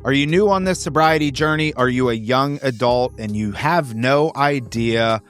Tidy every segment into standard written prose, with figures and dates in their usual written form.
Are you new on this sobriety journey? Are you a young adult and you have no idea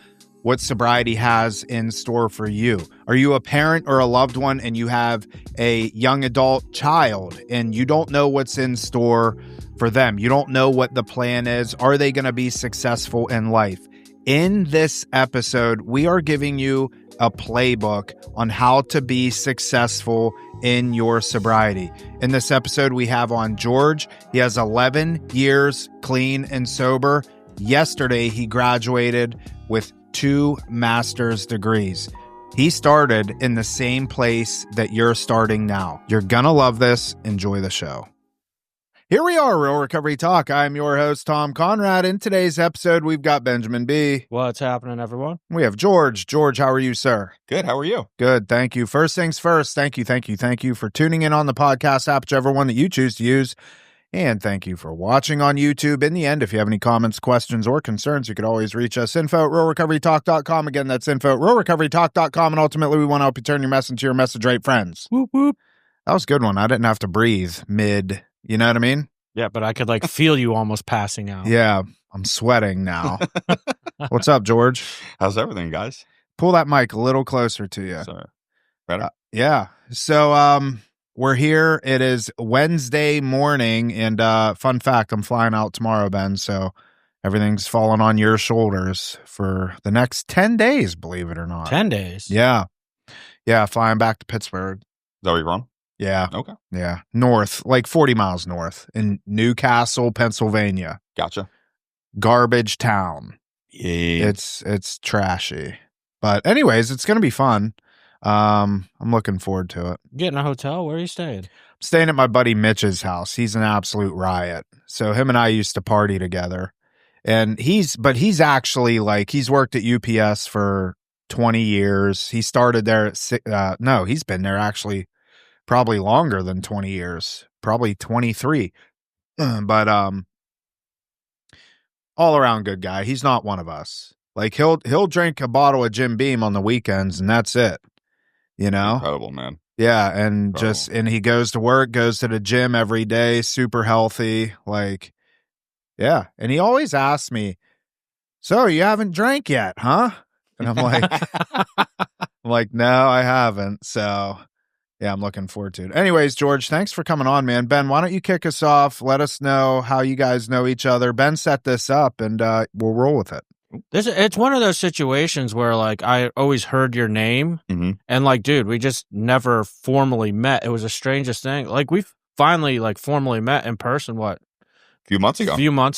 what sobriety has in store for you? Are you a parent or a loved one and you have a young adult child and you don't know what's in store for them? You don't know what the plan is. Are they going to be successful in life? In this episode, we are giving you a playbook on how to be successful in your sobriety. In this episode, we have on George. He has 11 years clean and sober. Yesterday, he graduated with 2 master's degrees. He started in the same place that you're starting now. You're gonna love this. Enjoy the show. Here we are, Real Recovery Talk. I'm your host, Tom Conrad. In today's episode, we've got Benjamin B. What's happening, everyone? We have George. George, how are you, sir? Good. How are you? Good. Thank you. First things first, thank you for tuning in on the podcast app, whichever one that you choose to use. And thank you for watching on YouTube. In the end, if you have any comments, questions, or concerns, you could always reach us. info@realrecoverytalk.com. Again, that's info@realrecoverytalk.com. And ultimately, we want to help you turn your mess into your message rate friends. Whoop, whoop. That was a good one. I didn't have to breathe mid. You know what I mean? Yeah, but I could feel you almost passing out. Yeah, I'm sweating now. What's up, George? How's everything, guys? Pull that mic a little closer to you. Sorry. Better? Yeah. So we're here. It is Wednesday morning, and fun fact, I'm flying out tomorrow, Ben, so everything's falling on your shoulders for the next 10 days, believe it or not. 10 days? Yeah. Yeah, flying back to Pittsburgh. Is that where you're from? Yeah. Okay. Yeah. North, like 40 miles north in Newcastle, Pennsylvania. Gotcha. Garbage town. Yeah. It's trashy. But anyways, it's going to be fun. I'm looking forward to it. Getting a hotel? Where are you staying? I'm staying at my buddy Mitch's house. He's an absolute riot. So him and I used to party together. And he's actually he's worked at UPS for 20 years. He started there at he's been there actually probably longer than 20 years, probably 23. But all around good guy. He's not one of us. He'll drink a bottle of Jim Beam on the weekends and that's it. You know? Incredible, man. Yeah, and and he goes to work, goes to the gym every day, super healthy. Yeah. And he always asks me, "So you haven't drank yet, huh?" And I'm like, "No, I haven't." So yeah, I'm looking forward to it. Anyways, George, thanks for coming on, man. Ben, why don't you kick us off? Let us know how you guys know each other. Ben set this up, and we'll roll with it. It's one of those situations where, I always heard your name, and, dude, we just never formally met. It was the strangest thing. We finally, formally met in person, what? A few months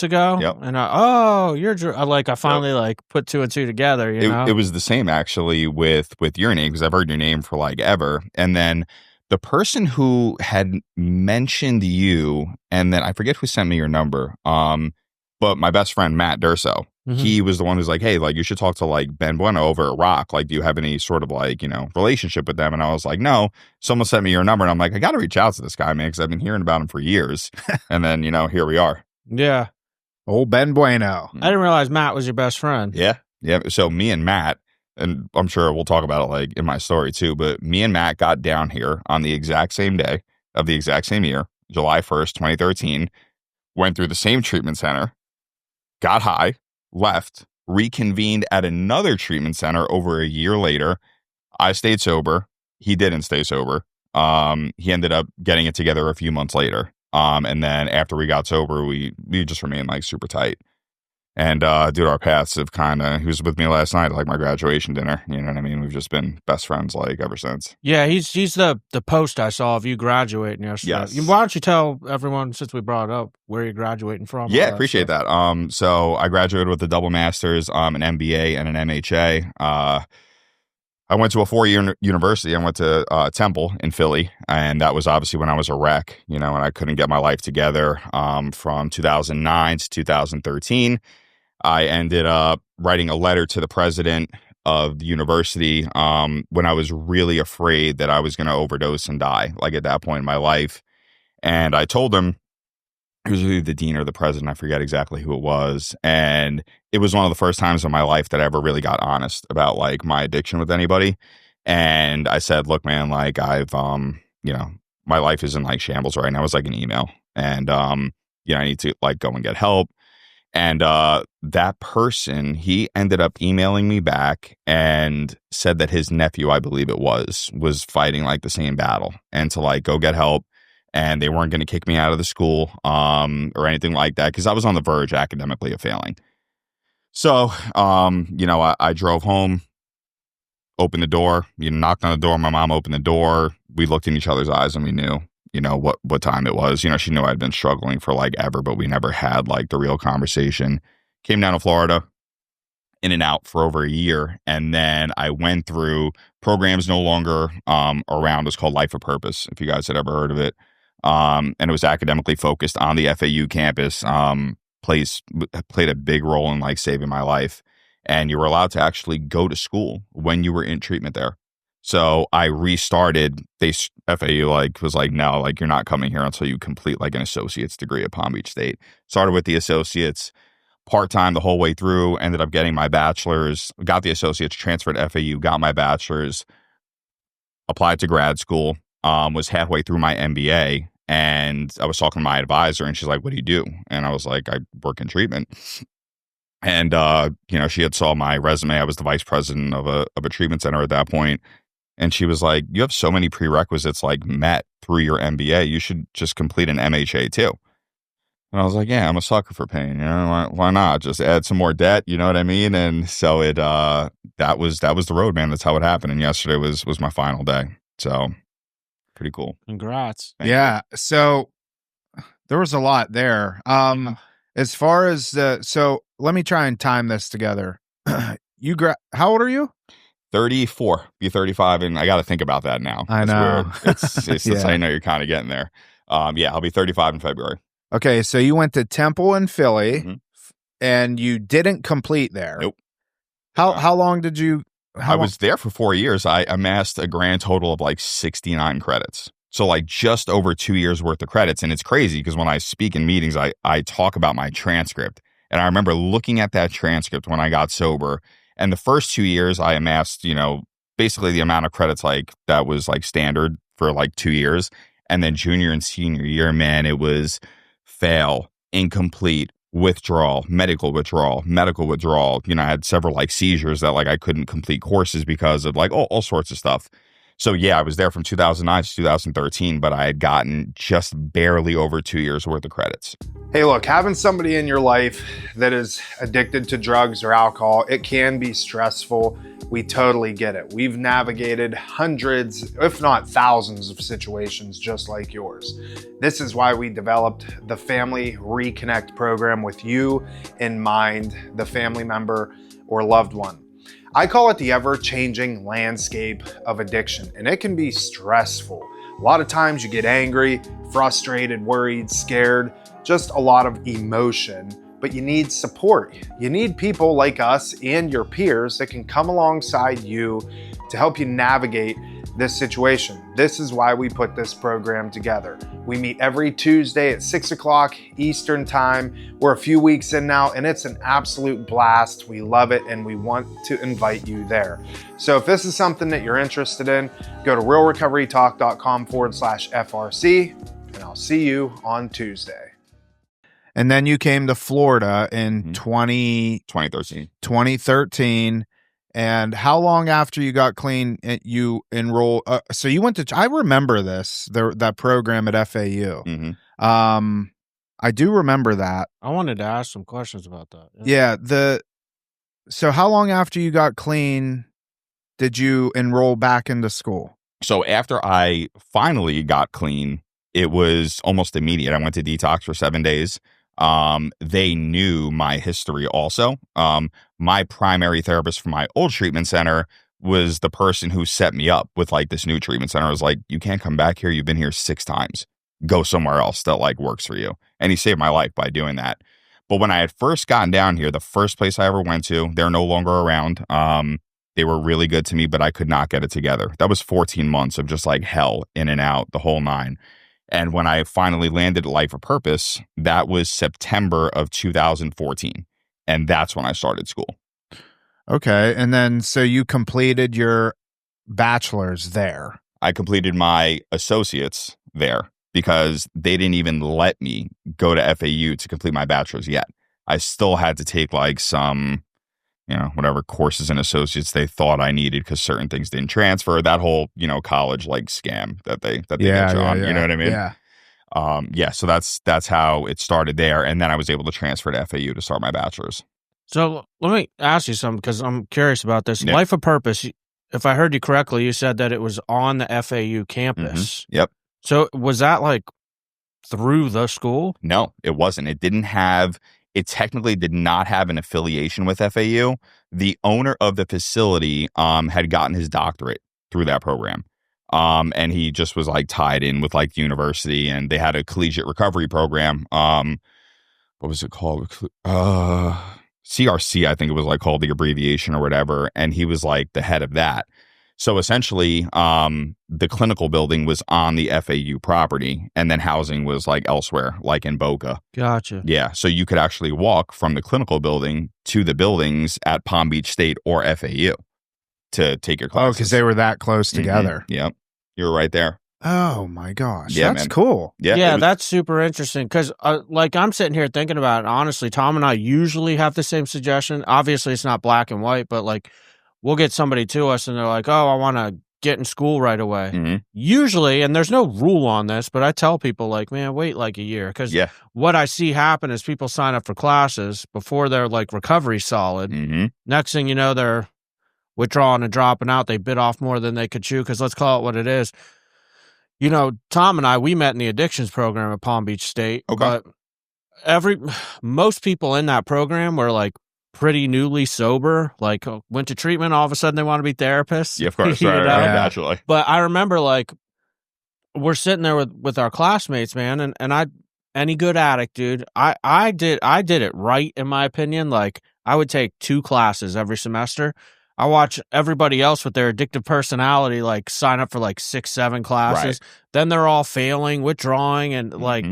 ago. Yep. And I finally, put 2 and 2 together, you know? It was the same, actually, with your name, because I've heard your name for, ever. And then the person who had mentioned you, and then I forget who sent me your number, but my best friend, Matt Durso, he was the one who's like, "Hey, you should talk to, Ben Bueno over at Rock. Do you have any sort of, relationship with them?" And I was like, "No." Someone sent me your number, and I'm like, I got to reach out to this guy, man, because I've been hearing about him for years. And then, here we are. Yeah. Old Ben Bueno. I didn't realize Matt was your best friend. Yeah. Yeah. So me and Matt, and I'm sure we'll talk about it, in my story too, but me and Matt got down here on the exact same day of the exact same year, July 1st, 2013, went through the same treatment center, got high, left, reconvened at another treatment center over a year later. I stayed sober. He didn't stay sober. He ended up getting it together a few months later. And then after we got sober, we just remained super tight. And dude, our paths have he was with me last night at my graduation dinner. You know what I mean? We've just been best friends ever since. Yeah, he's the post I saw of you graduating yesterday. Yes. Why don't you tell everyone, since we brought it up, where you're graduating from? Yeah, appreciate that. So I graduated with a double master's, an MBA and an MHA. I went to a 4-year university. I went to Temple in Philly, and that was obviously when I was a wreck, and I couldn't get my life together. From 2009 to 2013, I ended up writing a letter to the president of the university when I was really afraid that I was going to overdose and die, at that point in my life. And I told him, it was either the dean or the president, I forget exactly who it was. And it was one of the first times in my life that I ever really got honest about my addiction with anybody. And I said, "Look, man, I've, my life is in shambles right now." It was an email. And I need to like go and get help. And that person, he ended up emailing me back and said that his nephew, I believe it was fighting like the same battle, and to like go get help. And they weren't going to kick me out of the school or anything like that, because I was on the verge academically of failing. So, I drove home, opened the door, knocked on the door. My mom opened the door. We looked in each other's eyes and we knew, what time it was. She knew I'd been struggling for like ever, but we never had like the real conversation. Came down to Florida, in and out for over a year. And then I went through programs no longer around. It's called Life of Purpose, if you guys had ever heard of it. And it was academically focused on the FAU campus. Played a big role in like saving my life. And you were allowed to actually go to school when you were in treatment there. So I restarted. FAU was like, no, like you're not coming here until you complete like an associate's degree at Palm Beach State. Started with the associates part-time the whole way through, ended up getting my bachelor's, got the associates, transferred to FAU, got my bachelor's, applied to grad school, was halfway through my MBA, and I was talking to my advisor, and she's like, what do you do? And I was like, I work in treatment. And, she had saw my resume. I was the vice president of a treatment center at that point. And she was like, you have so many prerequisites like met through your MBA. You should just complete an MHA too. And I was like, yeah, I'm a sucker for pain. Why not just add some more debt? You know what I mean? And so that was the road, man. That's how it happened. And yesterday was my final day. So pretty cool. Congrats. Thank you. So there was a lot there. As far as so let me try and time this together. How old are you? 34, be 35, and I got to think about that now. I know. Weird. It's yeah. I know you're kind of getting there. I'll be 35 in February. Okay, so you went to Temple in Philly, and you didn't complete there. Nope. How long did you? I was there for 4 years. I amassed a grand total of like 69 credits. So like just over 2 years worth of credits. And it's crazy because when I speak in meetings, I talk about my transcript. And I remember looking at that transcript when I got sober. And the first 2 years I amassed, basically the amount of credits like that was like standard for like 2 years. And then junior and senior year, man, it was fail, incomplete, withdrawal, medical withdrawal. I had several like seizures that like I couldn't complete courses because of like all sorts of stuff. So I was there from 2009 to 2013, but I had gotten just barely over 2 years worth of credits. Hey, look, having somebody in your life that is addicted to drugs or alcohol, it can be stressful. We totally get it. We've navigated hundreds, if not thousands of situations just like yours. This is why we developed the Family Reconnect program with you in mind, the family member or loved one. I call it the ever-changing landscape of addiction, and it can be stressful. A lot of times you get angry, frustrated, worried, scared, just a lot of emotion, but you need support. You need people like us and your peers that can come alongside you to help you navigate this situation. This is why we put this program together. We meet every Tuesday at 6 o'clock Eastern time. We're a few weeks in now, and it's an absolute blast. We love it, and we want to invite you there. So if this is something that you're interested in, go to realrecoverytalk.com/FRC, and I'll see you on Tuesday. And then you came to Florida in 2013. And how long after you got clean you enrolled? So you went to, I remember that program at FAU. I do remember that. I wanted to ask some questions about that. Yeah. So how long after you got clean did you enroll back into school? So after I finally got clean, it was almost immediate. I went to detox for 7 days. They knew my history also. My primary therapist from my old treatment center was the person who set me up with like this new treatment center. I was like, you can't come back here. You've been here 6 times. Go somewhere else that like works for you. And he saved my life by doing that. But when I had first gotten down here, the first place I ever went to, they're no longer around. They were really good to me, but I could not get it together. That was 14 months of just like hell in and out, the whole nine. And when I finally landed at Life of Purpose, that was September of 2014. And that's when I started school. Okay. And then, so you completed your bachelor's there. I completed my associates there. because they didn't even let me go to FAU to complete my bachelor's yet. I still had to take like some, whatever courses and associates they thought I needed because certain things didn't transfer. That whole, college like scam that they get you on. You know what I mean? Yeah. So that's how it started there. And then I was able to transfer to FAU to start my bachelor's. So let me ask you something because I'm curious about this. Yeah. Life of Purpose, if I heard you correctly, you said that it was on the FAU campus. Mm-hmm. Yep. So was that like through the school? No, it wasn't. It technically did not have an affiliation with FAU. The owner of the facility had gotten his doctorate through that program. And he just was like tied in with like the university, and they had a collegiate recovery program. What was it called? CRC, I think it was like called, the abbreviation or whatever. And he was like the head of that. So essentially, the clinical building was on the FAU property, and then housing was like elsewhere, like in Boca. Gotcha. Yeah. So you could actually walk from the clinical building to the buildings at Palm Beach State or FAU to take your classes. Oh, because they were that close together. Mm-hmm. Yep. You were right there. Oh my gosh. Yeah, that's man. cool. Yeah, that's super interesting because like I'm sitting here thinking about it. Honestly, Tom and I usually have the same suggestion. Obviously, it's not black and white, but like we'll get somebody to us and they're like, oh, I want to get in school right away. Mm-hmm. Usually, and there's no rule on this, but I tell people like, man, wait like a year because what I see happen is people sign up for classes before they're like recovery solid. Mm-hmm. Next thing you know, they're withdrawing and dropping out. They bit off more than they could chew because let's call it what it is. Tom and I, we met in the addictions program at Palm Beach State. Okay. But most people in that program were like pretty newly sober, like went to treatment. All of a sudden they want to be therapists. Yeah, of course. Right, naturally. But I remember like we're sitting there with our classmates, man. And any good addict, dude, I did it right. In my opinion, like I would take 2 classes every semester. I watch everybody else with their addictive personality, like sign up for like 6, 7 classes. Right. Then they're all failing, withdrawing. And like,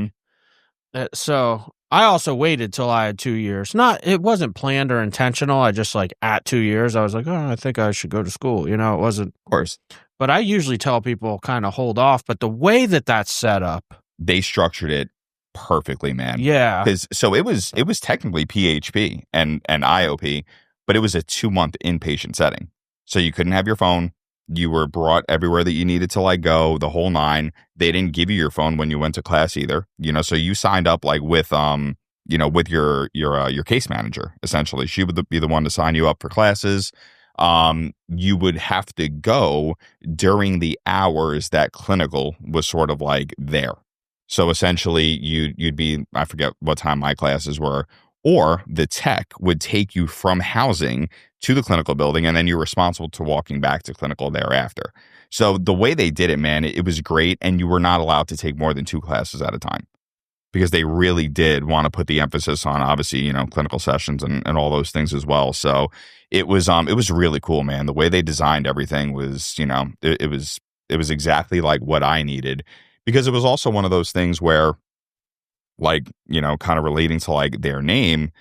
so I also waited till I had 2 years. It wasn't planned or intentional. I just like at 2 years, I was like, oh, I think I should go to school. It wasn't. Of course. But I usually tell people kind of hold off. But the way that that's set up. They structured it perfectly, man. Yeah. So it was technically PHP and IOP. But it was a 2-month inpatient setting. So you couldn't have your phone. You were brought everywhere that you needed to like go, the whole 9. They didn't give you your phone when you went to class either. So you signed up like with with your case manager, essentially. She would be the one to sign you up for classes. You would have to go during the hours that clinical was sort of like there. So essentially you'd be, I forget what time my classes were, or the tech would take you from housing to the clinical building, and then you're responsible to walking back to clinical thereafter. So the way they did it, man, it was great, and you were not allowed to take more than 2 classes at a time because they really did want to put the emphasis on, obviously, clinical sessions and all those things as well. So it was really cool, man. The way they designed everything was, it was exactly like what I needed, because it was also one of those things where, like, kind of relating to like their name,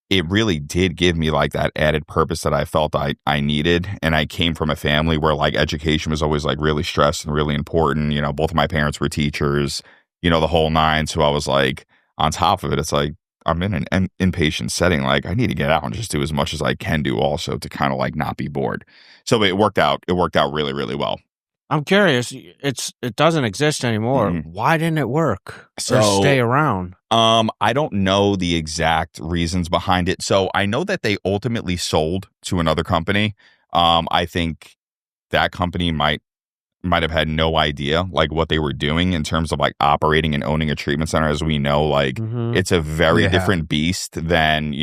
it really did give me like that added purpose that I felt I needed. And I came from a family where like education was always like really stressed and really important. Both of my parents were teachers, the whole 9. So I was like, on top of it, it's like, I'm in an inpatient setting. Like I need to get out and just do as much as I can do also to kind of like not be bored. So it worked out really, really well. I'm curious. It doesn't exist anymore. Mm-hmm. Why didn't it work or stay around? I don't know the exact reasons behind it. So I know that they ultimately sold to another company. I think that company might have had no idea like what they were doing in terms of like operating and owning a treatment center. As we know, like it's a very different beast than,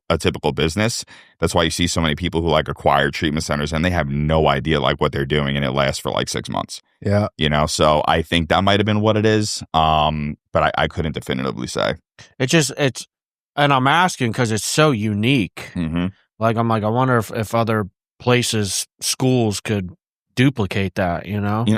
a typical business. That's why you see so many people who like acquire treatment centers and they have no idea like what they're doing, and it lasts for like 6 months. Yeah. So I think that might have been what it is. But I couldn't definitively say. And I'm asking because it's so unique. Mm-hmm. Like, I'm like, I wonder if other places, schools could duplicate that,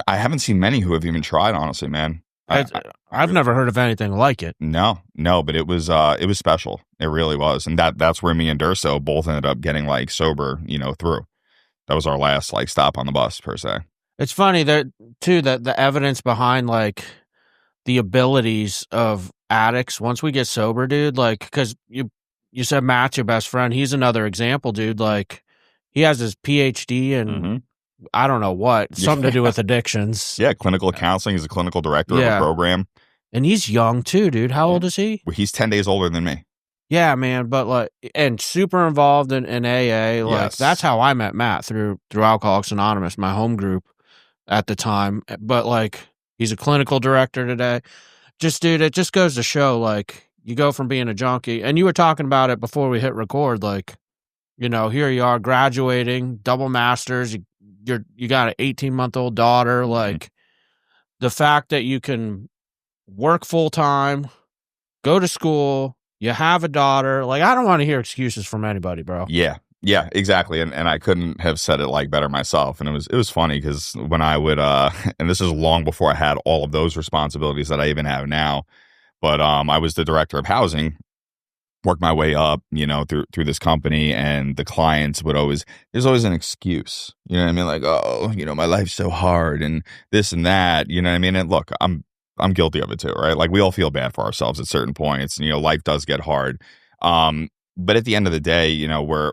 I haven't seen many who have even tried, honestly, man. I've never heard of anything like it. No, but it was special. It really was. And that's where me and Durso both ended up getting like sober, through. That was our last like stop on the bus per se. It's funny that too, that the evidence behind like the abilities of addicts once we get sober, dude. Like, because you said Matt's your best friend. He's another example, dude. Like, he has his PhD and I don't know what, something to do with addictions. Yeah, clinical counseling. He's a clinical director of a program. And he's young too, dude. How old is he? Well, he's 10 days older than me. Yeah, man. But like, and super involved in AA. Like, Yes. that's how I met Matt, through Alcoholics Anonymous, my home group at the time. But like, he's a clinical director today. Just, dude, it just goes to show, like, you go from being a junkie, and you were talking about it before we hit record, like, you know, here you are graduating, double masters, you got an 18-month-old daughter, like, the fact that you can work full-time, go to school, you have a daughter, like, I don't want to hear excuses from anybody, bro. Yeah, exactly. And I couldn't have said it like better myself. And it was funny because when I would and this is long before I had all of those responsibilities that I even have now, but I was the director of housing, worked my way up, you know, through this company, and the clients would there's always an excuse. You know what I mean? Like, oh, you know, my life's so hard and this and that, you know what I mean? And look, I'm guilty of it too, right? Like, we all feel bad for ourselves at certain points. You know, life does get hard. But at the end of the day, you know,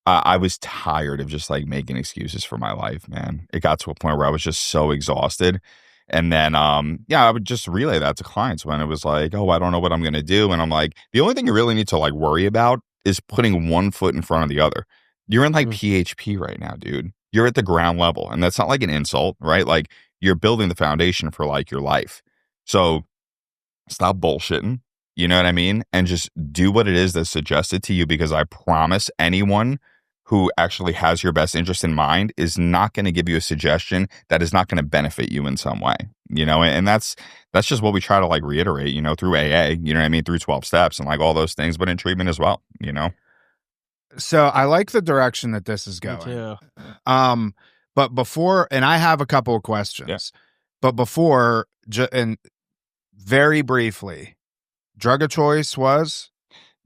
I was tired of just like making excuses for my life, man. It got to a point where I was just so exhausted. And then, I would just relay that to clients when it was like, oh, I don't know what I'm going to do. And I'm like, the only thing you really need to like worry about is putting one foot in front of the other. You're in like PHP right now, dude. You're at the ground level. And that's not like an insult, right? Like, you're building the foundation for like your life. So stop bullshitting. You know what I mean? And just do what it is that's suggested to you, because I promise anyone who actually has your best interest in mind is not going to give you a suggestion that is not going to benefit you in some way, you know? And that's just what we try to like reiterate, you know, through AA, you know what I mean? Through 12 steps and like all those things, but in treatment as well, you know? So I like the direction that this is going. Me too. But before, and I have a couple of questions, but before, and very briefly, drug of choice was?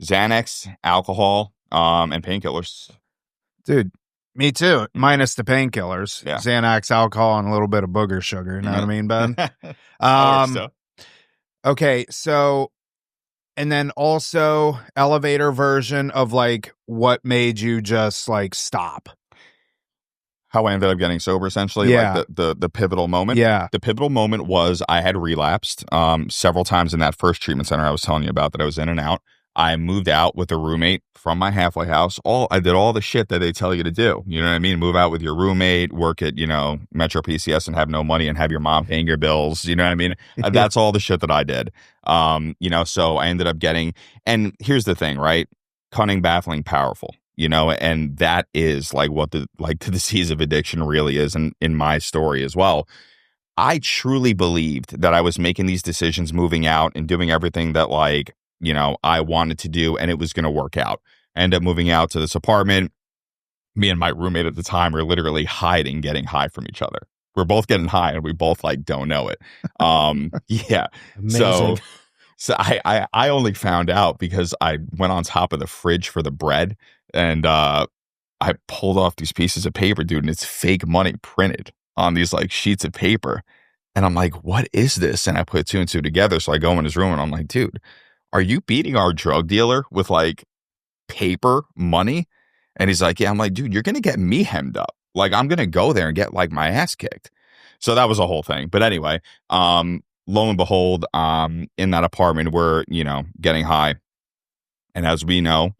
Xanax, alcohol, and painkillers. Dude, me too. Minus the painkillers, Xanax, alcohol, and a little bit of booger sugar. You know what I mean, Ben? Okay, so, and then also elevator version of like what made you just like stop. How I ended up getting sober, essentially, like the pivotal moment. Yeah, the pivotal moment was I had relapsed several times in that first treatment center I was telling you about that I was in and out. I moved out with a roommate from my halfway house. I did all the shit that they tell you to do. You know what I mean? Move out with your roommate, work at, you know, Metro PCS and have no money and have your mom paying your bills. You know what I mean? That's all the shit that I did. You know, so I ended up getting, and here's the thing, right? Cunning, baffling, powerful, you know, and that is like what the disease of addiction really is. And in my story as well, I truly believed that I was making these decisions, moving out and doing everything that like, you know, I wanted to do, and it was going to work out. I ended up moving out to this apartment. Me and my roommate at the time were literally hiding, getting high from each other. We're both getting high and we both like don't know it. Yeah. Amazing. So I only found out because I went on top of the fridge for the bread, and I pulled off these pieces of paper, dude, and it's fake money printed on these like sheets of paper. And I'm like, what is this? And I put two and two together. So I go in his room and I'm like, dude, are you beating our drug dealer with like paper money? And he's like, yeah. I'm like, dude, you're going to get me hemmed up. Like, I'm going to go there and get like my ass kicked. So that was a whole thing. But anyway, lo and behold, in that apartment, we're, you know, getting high. And as we know,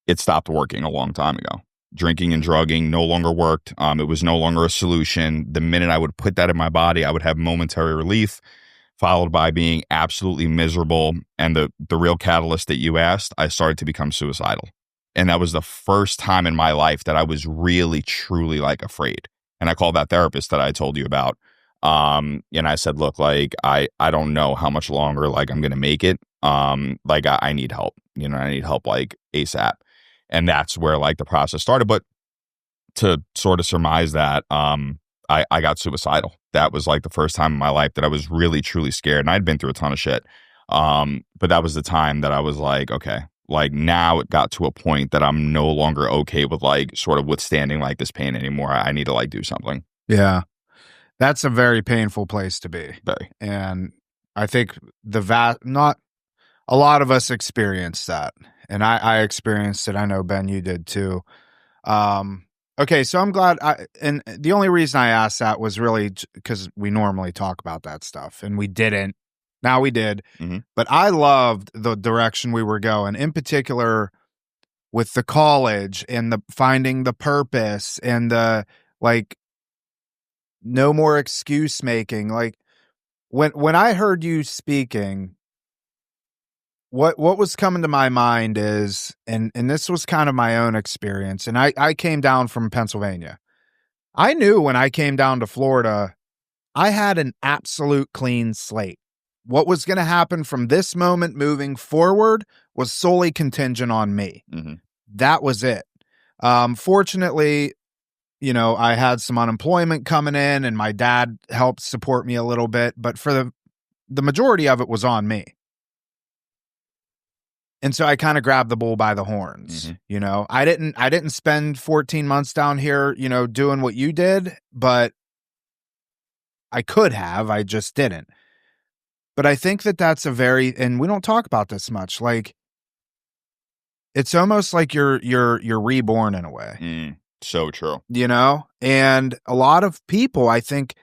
it stopped working a long time ago. Drinking and drugging no longer worked. It was no longer a solution. The minute I would put that in my body, I would have momentary relief, followed by being absolutely miserable. And the real catalyst that you asked, I started to become suicidal. And that was the first time in my life that I was really, truly like afraid. And I called that therapist that I told you about. And I said, look, like, I don't know how much longer, like, I'm going to make it. Like, I need help, you know, I need help like ASAP. And that's where like the process started. But to sort of surmise that, I got suicidal. That was like the first time in my life that I was really, truly scared. And I'd been through a ton of shit. But that was the time that I was like, okay, like now it got to a point that I'm no longer okay with like sort of withstanding like this pain anymore. I need to like do something. Yeah. That's a very painful place to be. Very. And I think not a lot of us experienced that. And I experienced it. I know, Ben, you did too. Okay, so I'm glad. And the only reason I asked that was really because we normally talk about that stuff, and we didn't. Now we did. Mm-hmm. But I loved the direction we were going, in particular with the college and the finding the purpose and the like. No more excuse making. Like when I heard you speaking, what was coming to my mind is, and this was kind of my own experience, and I came down from Pennsylvania. I knew when I came down to Florida, I had an absolute clean slate. What was going to happen from this moment moving forward was solely contingent on me. Mm-hmm. That was it. Fortunately, you know, I had some unemployment coming in, and my dad helped support me a little bit, but for the majority of it was on me. And so I kind of grabbed the bull by the horns. Mm-hmm. You know, I didn't spend 14 months down here, you know, doing what you did, but I could have, I just didn't. But I think that's a very, and we don't talk about this much, like it's almost like you're reborn in a way. So true. You know, and a lot of people, I think,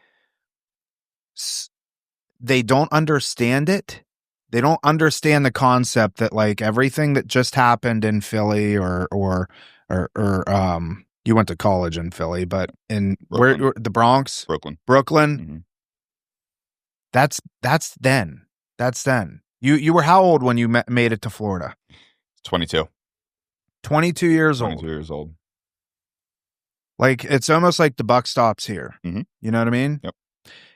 they don't understand it. They don't understand the concept that like everything that just happened in Philly or you went to college in Philly, but in Brooklyn. where the Bronx, Brooklyn. Mm-hmm. That's then. That's then. You were how old when you made it to Florida? 22. 22 years old. 22 years old. Like it's almost like the buck stops here. Mm-hmm. You know what I mean? Yep.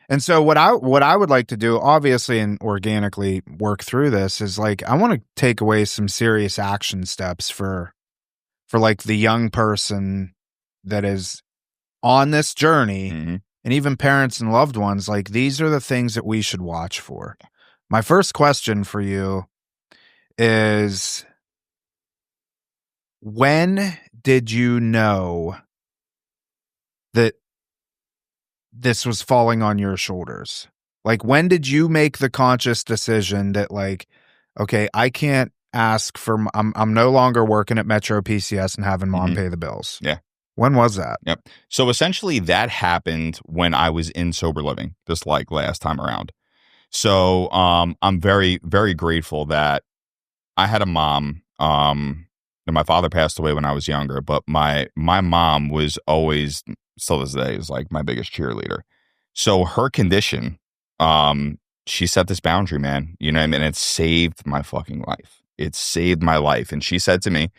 And so what I would like to do, obviously, and organically work through this is like I want to take away some serious action steps for like the young person that is on this journey, mm-hmm. and even parents and loved ones. Like these are the things that we should watch for. My first question for you is, when did you know that this was falling on your shoulders? Like, when did you make the conscious decision that like, okay, I can't ask for, I'm no longer working at Metro PCS and having mom mm-hmm. pay the bills? Yeah. When was that? Yep. So essentially that happened when I was in sober living, just like last time around. So I'm very, very grateful that I had a mom. And my father passed away when I was younger, but my mom was always, still this day, is like my biggest cheerleader. So her condition, she set this boundary, man. You know what I mean? It saved my fucking life. It saved my life. And she said to me,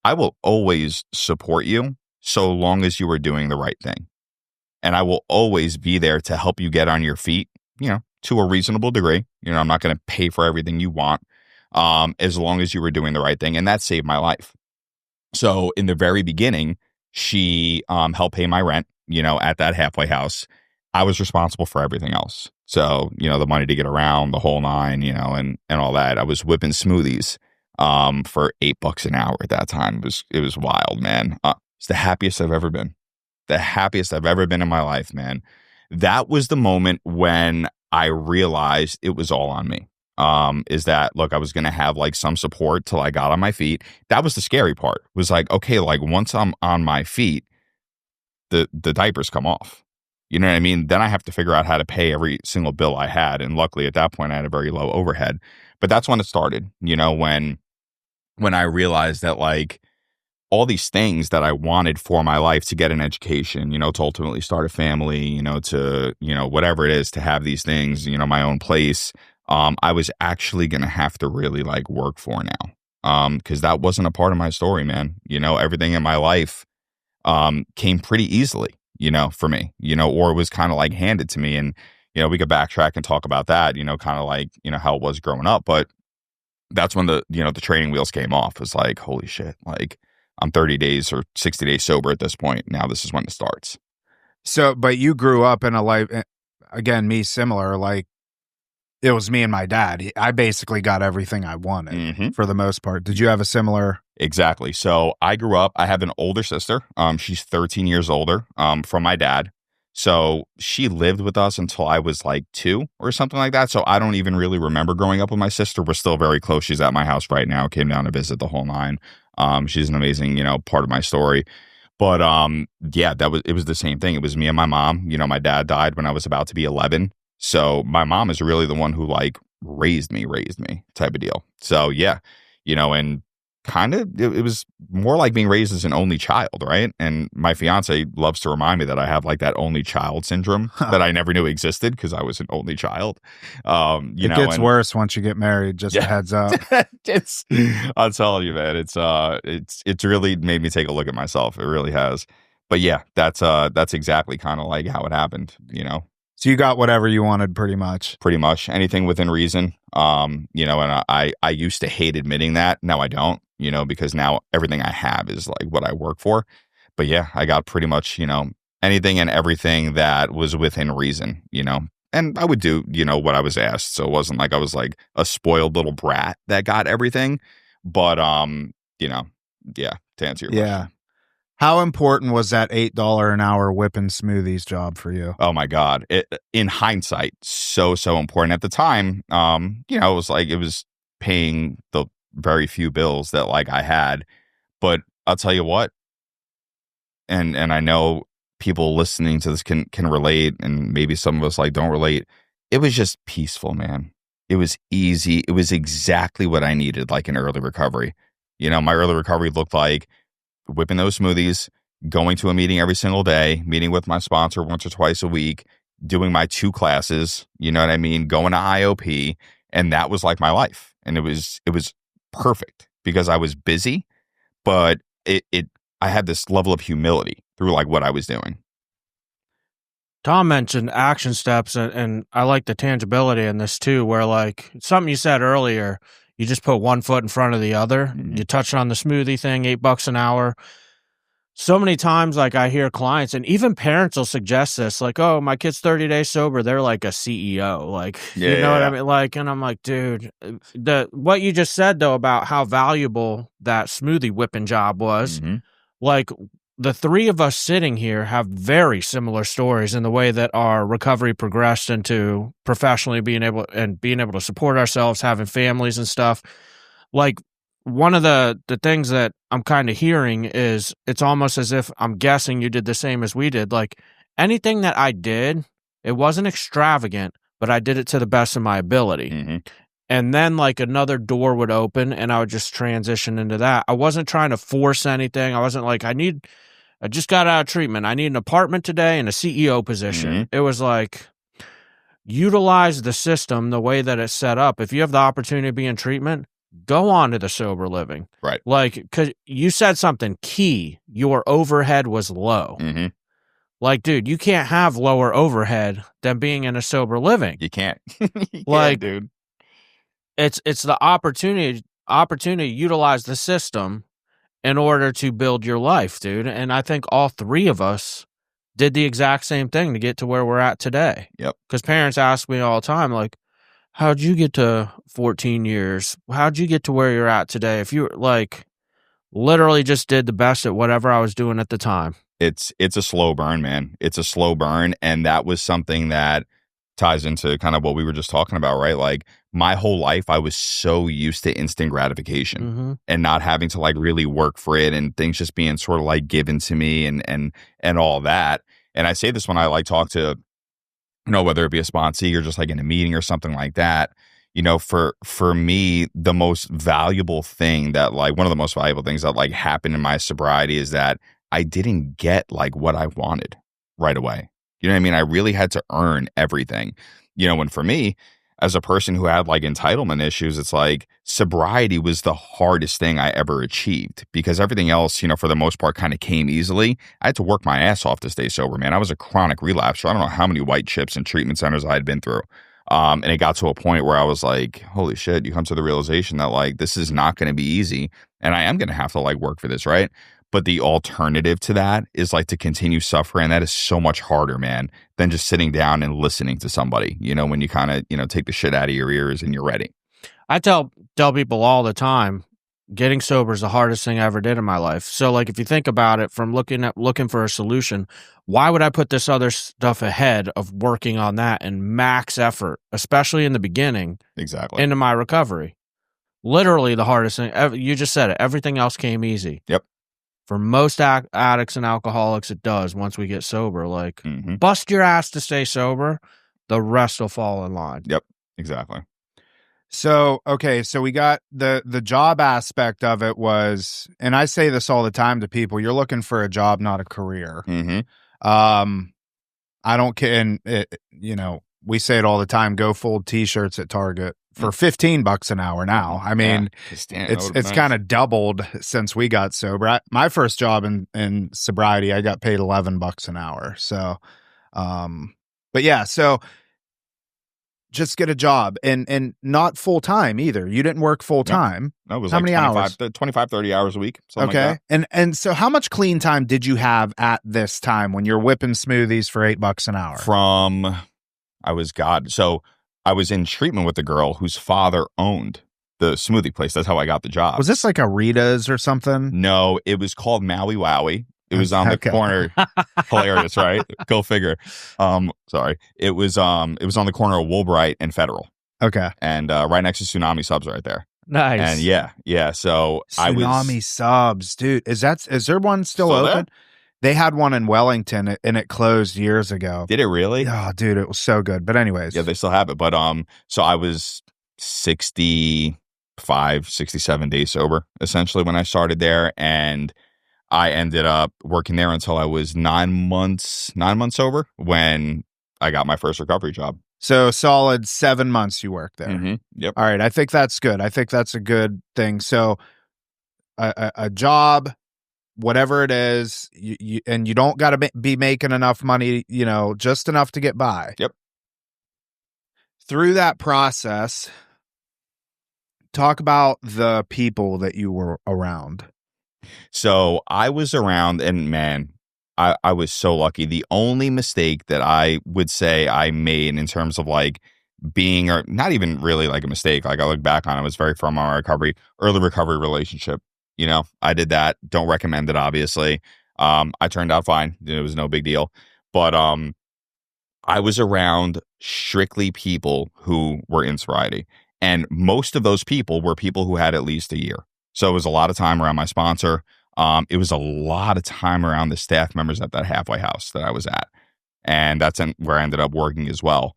I will always support you so long as you are doing the right thing. And I will always be there to help you get on your feet, you know, to a reasonable degree. You know, I'm not going to pay for everything you want, as long as you were doing the right thing. And that saved my life. So in the very beginning, she helped pay my rent, you know, at that halfway house. I was responsible for everything else. So, you know, the money to get around, the whole nine, you know, and all that. I was whipping smoothies for $8 an hour at that time. It was wild, man. It's the happiest I've ever been. The happiest I've ever been in my life, man. That was the moment when I realized it was all on me. Is that, look, I was going to have like some support till I got on my feet. That was the scary part, was like, okay, like once I'm on my feet, the diapers come off. You know what I mean? Then I have to figure out how to pay every single bill I had. And luckily at that point I had a very low overhead, but that's when it started, you know, when I realized that like all these things that I wanted for my life, to get an education, you know, to ultimately start a family, you know, to, you know, whatever it is, to have these things, you know, my own place, I was actually going to have to really like work for now. Because that wasn't a part of my story, man. You know, everything in my life came pretty easily, you know, for me, you know, or it was kind of like handed to me. And, you know, we could backtrack and talk about that, you know, kind of like, you know, how it was growing up. But that's when the, you know, the training wheels came off. It was like, holy shit, like I'm 30 days or 60 days sober at this point. Now this is when it starts. So, but you grew up in a life, again, me similar, like it was me and my dad. I basically got everything I wanted for the most part. Did you have a similar? Exactly. So I grew up, I have an older sister. She's 13 years older from my dad. So she lived with us until I was like 2 or something like that. So I don't even really remember growing up with my sister. We're still very close. She's at my house right now. Came down to visit the whole nine. She's an amazing, part of my story. But yeah, it was the same thing. It was me and my mom. My dad died when I was about to be 11. So my mom is really the one who like raised me type of deal. So yeah, and kind of it was more like being raised as an only child, right? And my fiance loves to remind me that I have like that only child syndrome that I never knew existed because I was an only child. It gets worse once you get married, just a heads up. I'm telling you, man, it's really made me take a look at myself. It really has. But yeah, that's exactly kind of like how it happened, So you got whatever you wanted pretty much. Pretty much anything within reason. And I used to hate admitting that. Now I don't, because now everything I have is like what I work for. But yeah, I got pretty much, anything and everything that was within reason, and I would do, what I was asked. So it wasn't like I was like a spoiled little brat that got everything. But, yeah, to answer your question. How important was that $8 an hour whipping smoothies job for you? Oh my God. In hindsight, so important. At the time, it was paying the very few bills that like I had. But I'll tell you what, and I know people listening to this can relate, and maybe some of us like don't relate. It was just peaceful, man. It was easy. It was exactly what I needed, like in early recovery. My early recovery looked like whipping those smoothies, going to a meeting every single day, meeting with my sponsor once or twice a week, doing my 2 classes, you know what I mean? Going to IOP. And that was like my life. And it was perfect because I was busy, but I had this level of humility through like what I was doing. Tom mentioned action steps, and I like the tangibility in this too, where like something you said earlier, you just put one foot in front of the other. Mm-hmm. You touched on the smoothie thing, $8 an hour. So many times, like I hear clients and even parents will suggest this, like, "Oh, my kid's 30 days sober. They're like a CEO." Like, you know what I mean? Like, and I'm like, dude, what you just said though about how valuable that smoothie whipping job was, mm-hmm. like the 3 of us sitting here have very similar stories in the way that our recovery progressed into professionally being able to support ourselves, having families and stuff. Like, one of the things that I'm kind of hearing is it's almost as if I'm guessing you did the same as we did. Like, anything that I did, it wasn't extravagant, but I did it to the best of my ability. Mm-hmm. And then like another door would open and I would just transition into that. I wasn't trying to force anything. I wasn't like, I just got out of treatment. I need an apartment today and a CEO position. Mm-hmm. It was like, utilize the system the way that it's set up. If you have the opportunity to be in treatment, go on to the sober living. Right. Like, because you said something key. Your overhead was low. Mm-hmm. Like, dude, you can't have lower overhead than being in a sober living. You can't. Like, dude. It's the opportunity to utilize the system in order to build your life, dude. And I think all 3 of us did the exact same thing to get to where we're at today. Yep. Because parents ask me all the time, like, how'd you get to 14 years? How'd you get to where you're at today? If you like literally just did the best at whatever I was doing at the time. It's a slow burn, man. It's a slow burn. And that was something that ties into kind of what we were just talking about, right? Like my whole life, I was so used to instant gratification mm-hmm. and not having to like really work for it and things just being sort of like given to me and all that. And I say this when I like talk to, whether it be a sponsee or just like in a meeting or something like that, for me, the most valuable thing that like one of the most valuable things that like happened in my sobriety is that I didn't get like what I wanted right away. You know what I mean? I really had to earn everything, and for me, as a person who had like entitlement issues, it's like sobriety was the hardest thing I ever achieved because everything else, for the most part kind of came easily. I had to work my ass off to stay sober, man. I was a chronic relapser. I don't know how many white chips and treatment centers I had been through. And it got to a point where I was like, holy shit, you come to the realization that like, this is not going to be easy. And I am going to have to like work for this, right? But the alternative to that is like to continue suffering. That is so much harder, man, than just sitting down and listening to somebody, when you kind of, take the shit out of your ears and you're ready. I tell people all the time, getting sober is the hardest thing I ever did in my life. So like, if you think about it from looking for a solution, why would I put this other stuff ahead of working on that and max effort, especially in the beginning, Exactly. into my recovery? Literally the hardest thing. You just said it. Everything else came easy. Yep. For most addicts and alcoholics, it does once we get sober. Like, Mhm. bust your ass to stay sober. The rest will fall in line. Yep. Exactly. So, okay, so we got the job aspect of it was, and I say this all the time to people, you're looking for a job, not a career. Mm-hmm. I don't care. And we say it all the time, go fold t-shirts at Target for $15 an hour now. I mean, it's kind of doubled since we got sober. My first job in sobriety, I got paid $11 an hour. So, but yeah, so just get a job and not full time either. You didn't work full time. No, it was how like many 25, 30 hours a week. Okay. Like that. And so how much clean time did you have at this time when you're whipping smoothies for $8 an hour? So I was in treatment with a girl whose father owned the smoothie place. That's how I got the job. Was this like a Rita's or something? No, it was called Maui Wowie. It was on the corner. Hilarious, right? Go figure. Sorry. It was on the corner of Woolbright and Federal. Okay. And right next to Tsunami Subs right there. Nice. And yeah. So Tsunami Subs, dude. Is there one still open? There? They had one in Wellington and it closed years ago. Did it really? Oh, dude, it was so good. But anyways. Yeah, they still have it. But so I was 65, 67 days sober essentially when I started there, and I ended up working there until I was 9 months sober when I got my first recovery job. So solid 7 months you worked there. Mm-hmm. Yep. All right. I think that's good. I think that's a good thing. So a job, whatever it is, you don't got to be making enough money, just enough to get by. Yep. Through that process, talk about the people that you were around. So I was around, and man, I was so lucky. The only mistake that I would say I made in terms of like being, or not even really like a mistake, like I look back on it, was very firm on my early recovery relationship. I did that. Don't recommend it, obviously. I turned out fine. It was no big deal. But I was around strictly people who were in sobriety. And most of those people were people who had at least a year. So it was a lot of time around my sponsor. It was a lot of time around the staff members at that halfway house that I was at. And that's where I ended up working as well.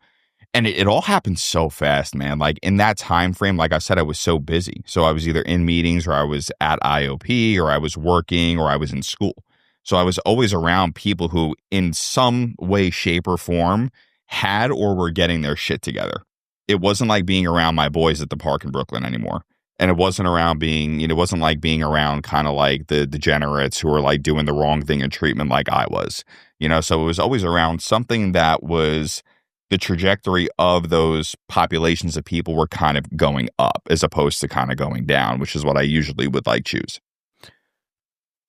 And it all happened so fast, man. Like in that time frame, like I said, I was so busy. So I was either in meetings, or I was at IOP, or I was working, or I was in school. So I was always around people who in some way, shape, or form had or were getting their shit together. It wasn't like being around my boys at the park in Brooklyn anymore. And it wasn't like being around kind of like the degenerates who were like doing the wrong thing in treatment like I was, so it was always around something that was the trajectory of those populations of people were kind of going up as opposed to kind of going down, which is what I usually would like choose.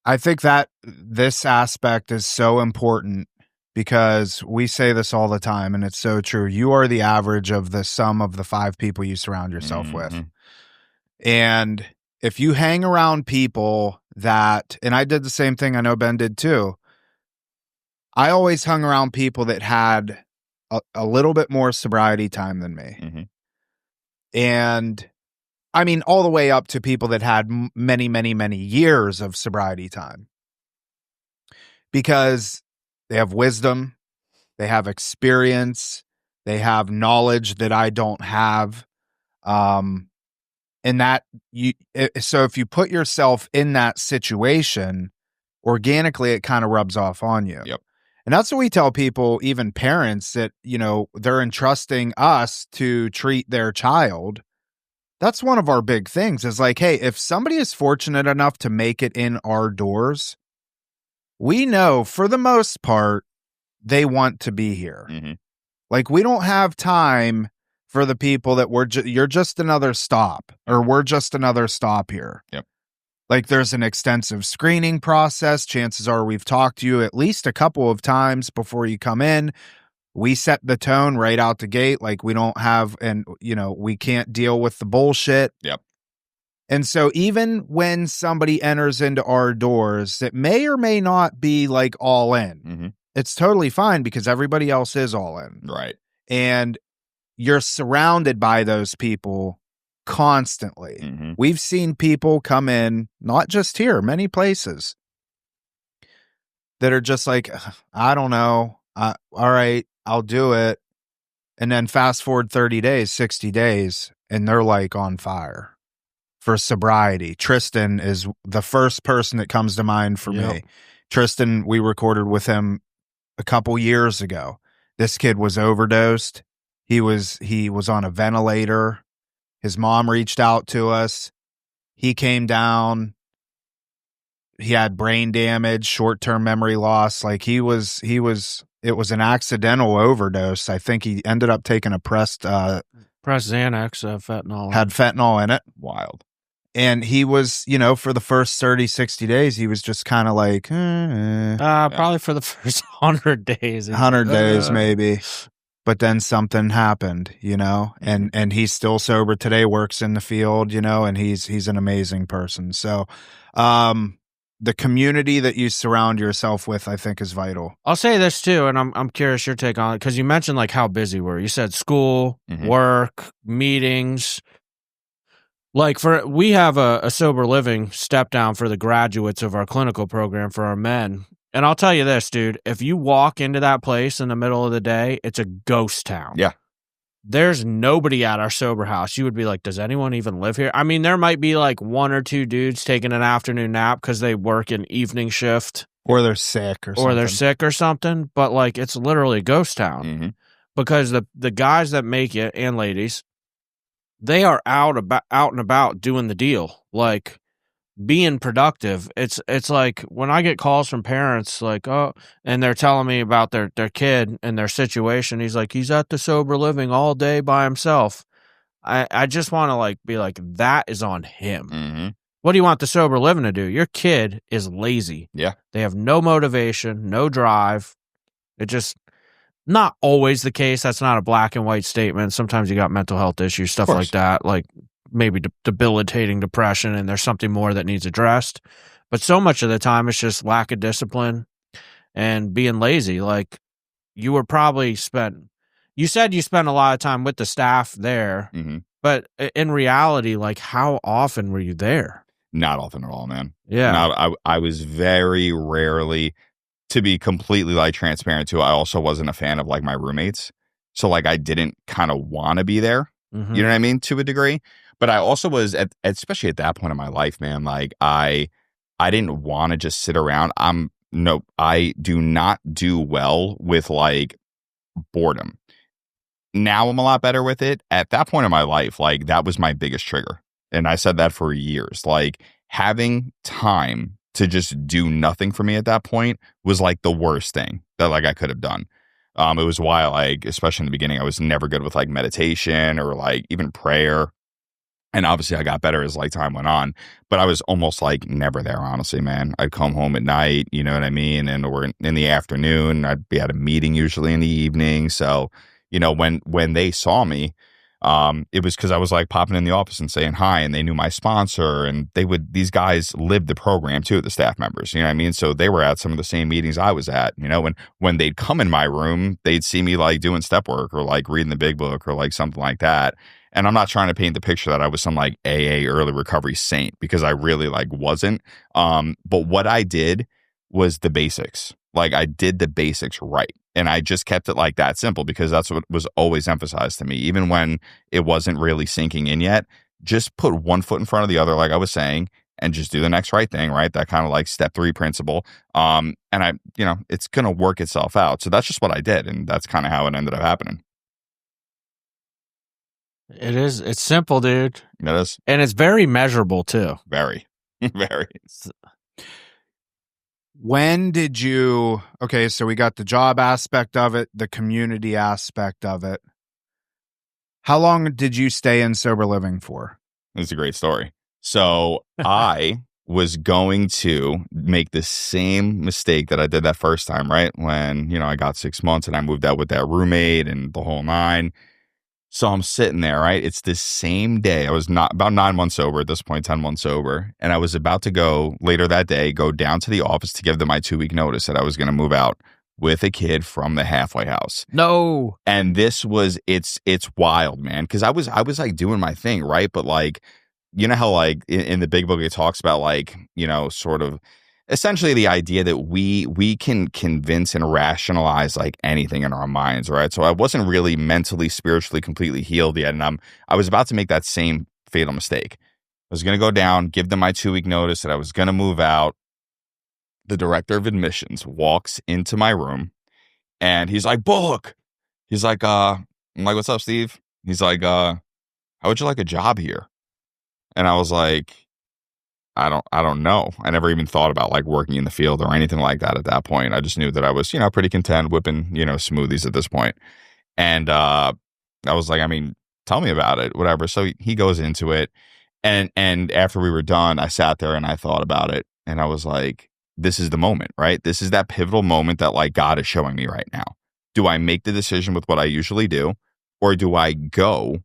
I think that this aspect is so important because we say this all the time and it's so true. You are the average of the sum of the 5 people you surround yourself with. And if you hang around people that, and I did the same thing, I know Ben did too. I always hung around people that had a little bit more sobriety time than me. Mm-hmm. And I mean, all the way up to people that had many, many, many years of sobriety time. Because they have wisdom, they have experience, they have knowledge that I don't have. And that so if you put yourself in that situation, organically, it kind of rubs off on you. Yep. And that's what we tell people, even parents, that, they're entrusting us to treat their child. That's one of our big things is like, hey, if somebody is fortunate enough to make it in our doors, we know for the most part, they want to be here. Mm-hmm. Like we don't have time for the people that you're just another stop, or we're just another stop here. Yep. Like there's an extensive screening process. Chances are we've talked to you at least a couple of times before you come in. We set the tone right out the gate. Like we don't have, and we can't deal with the bullshit. Yep. And so even when somebody enters into our doors that may or may not be like all in, Mm-hmm. it's totally fine because everybody else is all in. Right. And you're surrounded by those people constantly. Mm-hmm. We've seen people come in, not just here, many places, that are just like, I don't know. All right, I'll do it. And then fast forward 30 days, 60 days, and they're like on fire for sobriety. Tristan is the first person that comes to mind for me. Tristan, we recorded with him a couple years ago. This kid was overdosed. He was on a ventilator. His mom reached out to us. He came down. He had brain damage, short-term memory loss. Like it was an accidental overdose. I think he ended up taking a pressed Xanax, fentanyl. Had fentanyl in it. Wild. And he was, for the first 30, 60 days, he was just kind of like, probably for the first 100 days. 100 days maybe. But then something happened, and he's still sober today, works in the field, and he's an amazing person. So, the community that you surround yourself with, I think, is vital. I'll say this too, and I'm curious your take on it, because you mentioned like how busy we're. You said school, work, meetings. Like we have a sober living step down for the graduates of our clinical program for our men. And I'll tell you this, dude, if you walk into that place in the middle of the day, it's a ghost town. Yeah. There's nobody at our sober house. You would be like, does anyone even live here? I mean, there might be like one or two dudes taking an afternoon nap because they work an evening shift. Or they're sick or something. But like, it's literally a ghost town because the guys that make it, and ladies, they are out and about doing the deal, like being productive. It's like when I get calls from parents like, oh, and they're telling me about their kid and their situation. He's like, he's at the sober living all day by himself. I just want to like be like, that is on him. What do you want the sober living to do? Your kid is lazy. Yeah. They have no motivation, no drive. It just not always the case. That's not a black and white statement. Sometimes you got mental health issues, stuff like that, like maybe debilitating depression, and there's something more that needs addressed. But so much of the time, it's just lack of discipline and being lazy. Like you were probably you said you spent a lot of time with the staff there, but in reality, like how often were you there? Not often at all, man. Yeah. I was very rarely. To be completely like transparent too, I also wasn't a fan of like my roommates. So like I didn't kind of want to be there. You know what I mean? To a degree. But I also was especially at that point in my life, man, like I didn't want to just sit around. I do not do well with like boredom. Now I'm a lot better with it. At that point in my life, like that was my biggest trigger. And I said that for years. Like having time to just do nothing for me at that point was like the worst thing that like I could have done. It was why, like, especially in the beginning, I was never good with like meditation or like even prayer. And obviously I got better as like time went on, but I was almost like never there, honestly, man. I'd come home at night, you know what I mean? And or in the afternoon, I'd be at a meeting usually in the evening. So, when they saw me, it was because I was like popping in the office and saying hi, and they knew my sponsor, and these guys lived the program too, the staff members, you know what I mean? So they were at some of the same meetings I was at, when they'd come in my room, they'd see me like doing step work or like reading the big book or like something like that. And I'm not trying to paint the picture that I was some like AA early recovery saint, because I really like wasn't. But what I did was the basics. Like I did the basics right. And I just kept it like that simple, because that's what was always emphasized to me. Even when it wasn't really sinking in yet, just put one foot in front of the other, like I was saying, and just do the next right thing, right? That kind of like step 3 principle. And it's going to work itself out. So that's just what I did. And that's kind of how it ended up happening. It is. It's simple, dude. It is. And it's very measurable too. Very, very. When did you, okay, so we got the job aspect of it, the community aspect of it. How long did you stay in sober living for? It's a great story. So I was going to make the same mistake that I did that first time, right? When, I got 6 months and I moved out with that roommate and the whole nine. So I'm sitting there, right? It's the same day. I was not about 9 months sober at this point, 10 months sober. And I was about to go later that day, go down to the office to give them my 2-week notice that I was going to move out with a kid from the halfway house. No. And this was, it's wild, man. Cause I was like doing my thing, right? But like, you know how like in the big book, it talks about like, you know, sort of essentially the idea that we can convince and rationalize like anything in our minds, right? So I wasn't really mentally, spiritually, completely healed yet. And I was about to make that same fatal mistake. I was going to go down, give them my 2-week notice that I was going to move out. The director of admissions walks into my room and he's like, Bullock. He's like, I'm like, what's up, Steve? He's like, how would you like a job here? And I was like, I don't know. I never even thought about like working in the field or anything like that at that point. I just knew that I was, you know, pretty content whipping, you know, smoothies at this point. And I was like, I mean, tell me about it, whatever. So he goes into it. And after we were done, I sat there and I thought about it. And I was like, this is the moment, right? This is that pivotal moment that like God is showing me right now. Do I make the decision with what I usually do? Or do I go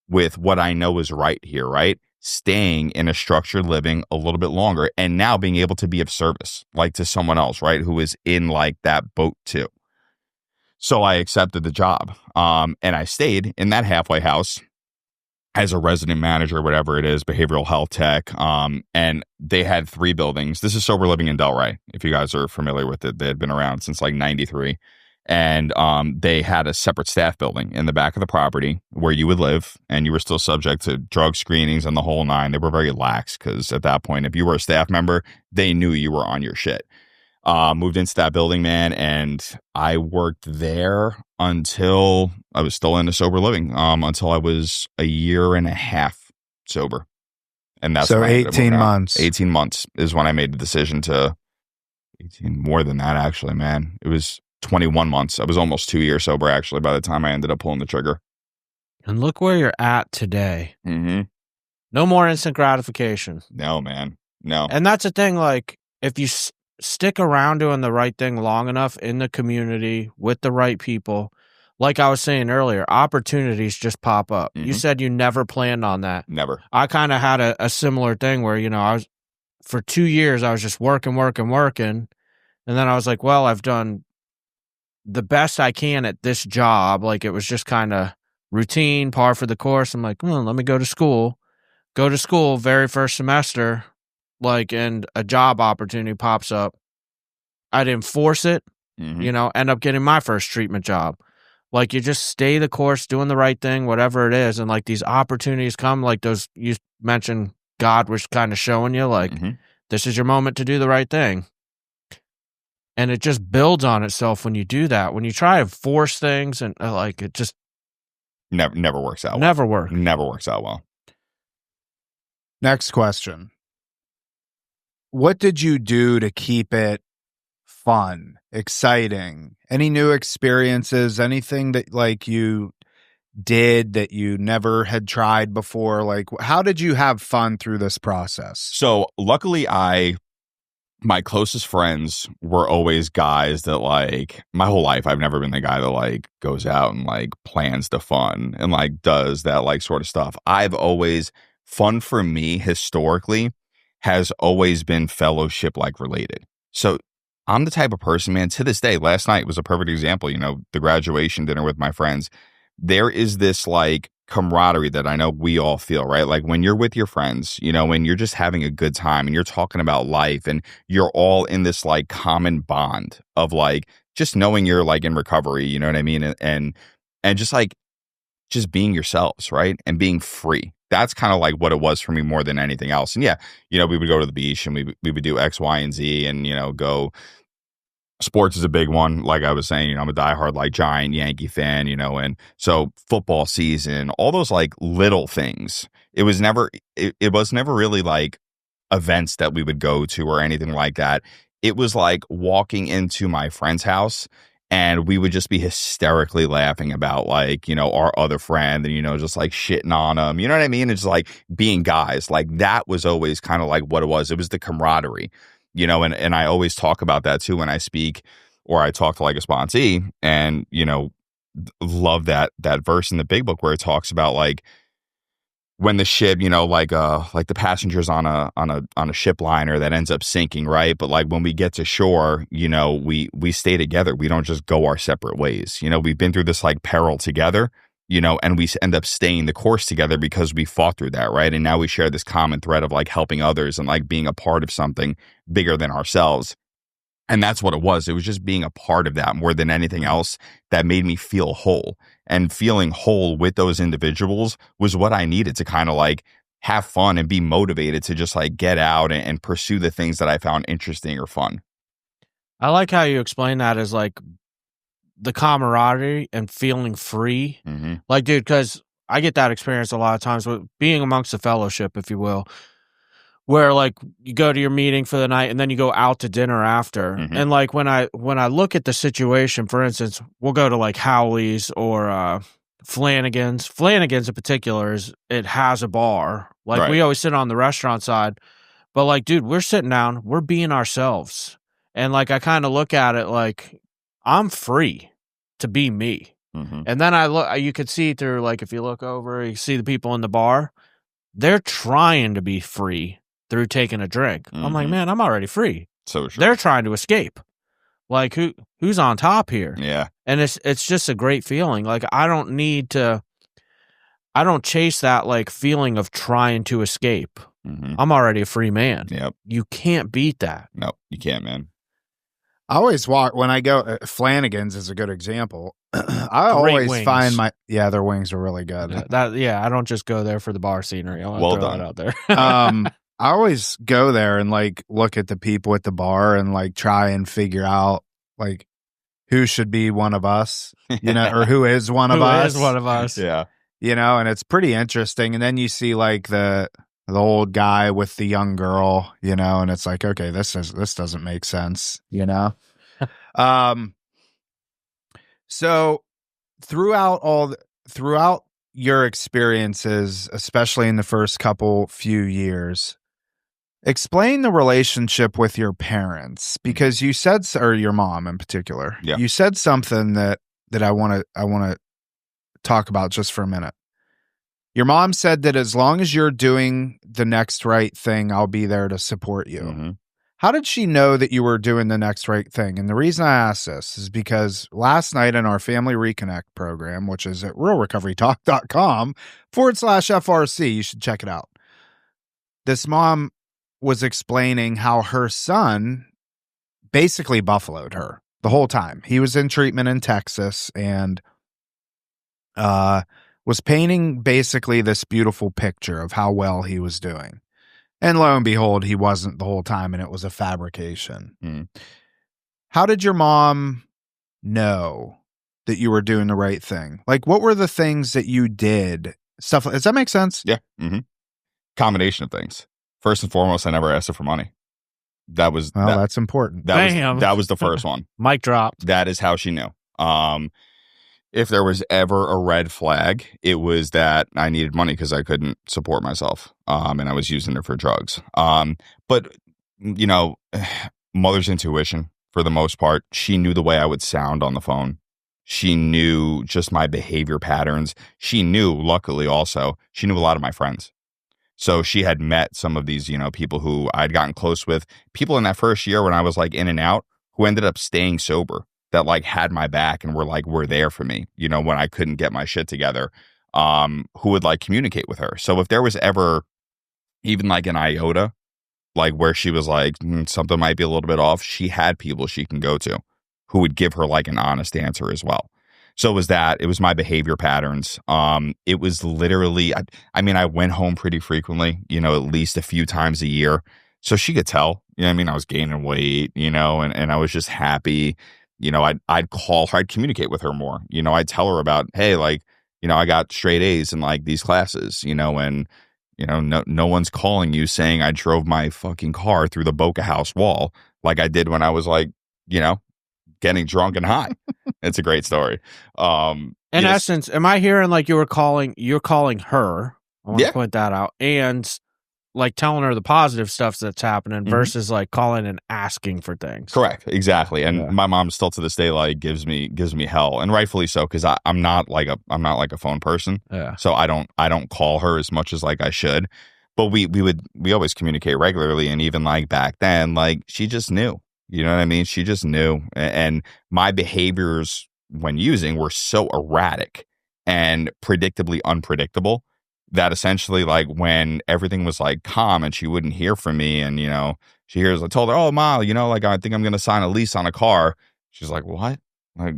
with what I know is right here, right? Staying in a structured living a little bit longer and now being able to be of service, like to someone else, right? Who is in like that boat too. So I accepted the job. And I stayed in that halfway house as a resident manager, whatever it is, behavioral health tech. And they had 3 buildings. This is sober living in Delray. If you guys are familiar with it, they had been around since like 93. And they had a separate staff building in the back of the property where you would live, and you were still subject to drug screenings and the whole nine. They were very lax because at that point, if you were a staff member, they knew you were on your shit. Moved into that building, man, and I worked there until I was still into sober living, until I was a year and a half sober. And that's so when I ended up 18 moving out. months. 18 months is when I made the decision to 18, more than that, actually, man. It was 21 months. I was almost 2 years sober, actually, by the time I ended up pulling the trigger. And look where you're at today. Mm-hmm. No more instant gratification. No, man. No. And that's the thing, like, if you stick around doing the right thing long enough in the community with the right people, like I was saying earlier, opportunities just pop up. Mm-hmm. You said you never planned on that. Never. I kind of had a similar thing where, you know, I was, for 2 years, I was just working. And then I was like, well, I've done the best I can at this job. Like, it was just kind of routine, par for the course. I'm like, well, let me go to school. Very first semester, like, and a job opportunity pops up. I didn't force it, Mm-hmm. you know, end up getting my first treatment job. Like, you just stay the course, doing the right thing, whatever it is. And like, these opportunities come, like those you mentioned, God was kind of showing you, like, Mm-hmm. this is your moment to do the right thing. And it just builds on itself when you do that. When you try to force things and like, it just Never works out. never works. Never works out well. Next question. What did you do to keep it fun, exciting? Any new experiences? Anything that like you did that you never had tried before? Like, how did you have fun through this process? So luckily my closest friends were always guys that like my whole life I've never been the guy that like goes out and like plans the fun and like does that like sort of stuff. I've always, fun for me historically has always been fellowship like related. So I'm the type of person, man, to this day, last night was a perfect example, you know, the graduation dinner with my friends. There is this like camaraderie that I know we all feel, right? Like when you're with your friends, you know, when you're just having a good time and you're talking about life and you're all in this like common bond of like just knowing you're like in recovery, you know what I mean? And just like just being yourselves, right? And being free. That's kind of like what it was for me more than anything else. And yeah, you know, we would go to the beach and we would do X, Y, and Z and, you know, go. Sports is a big one. Like I was saying, you know, I'm a diehard like giant Yankee fan, you know, and so football season, all those like little things. It was never really like events that we would go to or anything like that. It was like walking into my friend's house and we would just be hysterically laughing about like, you know, our other friend and, you know, just like shitting on them. You know what I mean? It's like being guys. Like that was always kind of like what it was. It was the camaraderie. You know, and I always talk about that too when I speak or I talk to like a sponsee and, you know, love that verse in the Big Book where it talks about like when the ship, like the passengers on a ship liner that ends up sinking, right? But like when we get to shore, we stay together. We don't just go our separate ways. We've been through this like peril together, and we end up staying the course together because we fought through that, right? And now we share this common thread of like helping others and like being a part of something bigger than ourselves. And that's what it was. It was just being a part of that more than anything else that made me feel whole. And feeling whole with those individuals was what I needed to kind of like have fun and be motivated to just like get out and pursue the things that I found interesting or fun. I like how you explain that as like the camaraderie and feeling free. Mm-hmm. Like, dude, because I get that experience a lot of times with being amongst the fellowship, if you will, where like you go to your meeting for the night and then you go out to dinner after. Mm-hmm. And like when I look at the situation, for instance, we'll go to like Howley's or Flanagan's. Flanagan's in particular it has a bar. Like Right. we always sit on the restaurant side, but like, dude, we're sitting down, we're being ourselves. And like I kind of look at it like I'm free to be me. Mm-hmm. And then you could see through, like, if you look over, you see the people in the bar, they're trying to be free through taking a drink. Mm-hmm. I'm like, man, I'm already free. So true. They're trying to escape. Like, who's on top here? Yeah. And it's just a great feeling. Like, I don't chase that, like, feeling of trying to escape. Mm-hmm. I'm already a free man. Yep. You can't beat that. No, you can't, man. I always walk when I go. Flanagan's is a good example. I always wings. find their wings are really good. I don't just go there for the bar scenery. I want to Well throw done. that out there. I always go there and like look at the people at the bar and like try and figure out like who should be one of us, or who is one of us. Who is one of us? Yeah. And it's pretty interesting. And then you see like the old guy with the young girl, and it's like, okay, this doesn't make sense, So throughout your experiences, especially in the first few years, explain the relationship with your parents, because you said, or your mom in particular, Yeah. You said something that I want to talk about just for a minute. Your mom said that as long as you're doing the next right thing, I'll be there to support you. Mm-hmm. How did she know that you were doing the next right thing? And the reason I ask this is because last night in our Family Reconnect program, which is at realrecoverytalk.com/FRC, you should check it out. This mom was explaining how her son basically buffaloed her the whole time. He was in treatment in Texas and was painting basically this beautiful picture of how well he was doing. And lo and behold, he wasn't the whole time, and it was a fabrication. Mm. How did your mom know that you were doing the right thing? Like, what were the things that you did? Does that make sense? Yeah. Mm-hmm. Combination of things. First and foremost, I never asked her for money. That's important. That was the first one. Mic drop. That is how she knew. If there was ever a red flag, it was that I needed money because I couldn't support myself. And I was using it for drugs. But mother's intuition, for the most part, she knew the way I would sound on the phone. She knew just my behavior patterns. She knew, luckily also, she knew a lot of my friends. So she had met some of these, people who I'd gotten close with, people in that first year when I was like in and out, who ended up staying sober, that like had my back and were there for me, when I couldn't get my shit together, who would like communicate with her. So if there was ever even like an iota, like where she was like, something might be a little bit off, she had people she can go to who would give her like an honest answer as well. So it was my behavior patterns. It was literally, I went home pretty frequently, at least a few times a year. So she could tell, I was gaining weight, and I was just happy. I'd call her, I'd communicate with her more. I'd tell her about, hey, like, I got straight A's in like these classes, and, no one's calling you saying I drove my fucking car through the Boca House wall like I did when I was like, getting drunk and high. It's a great story. In essence, am I hearing like you're calling her? I want to point that out. And like telling her the positive stuff that's happening Mhm. versus like calling and asking for things. Correct. Exactly. And Yeah. my mom still to this day like gives me hell, and rightfully so, because I'm not like a phone person. Yeah. So I don't call her as much as like I should. But we always communicate regularly, and even like back then, like she just knew. You know what I mean? She just knew. And my behaviors when using were so erratic and predictably unpredictable that essentially, like, when everything was like calm and she wouldn't hear from me, and she hears, I told her, "Oh, Ma, like, I think I'm gonna sign a lease on a car." She's like, "What? Like,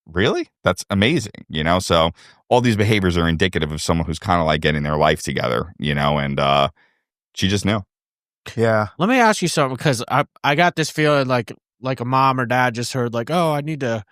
really? That's amazing." So all these behaviors are indicative of someone who's kind of like getting their life together, and she just knew. Yeah. Let me ask you something, because I got this feeling like a mom or dad just heard like, oh, I need to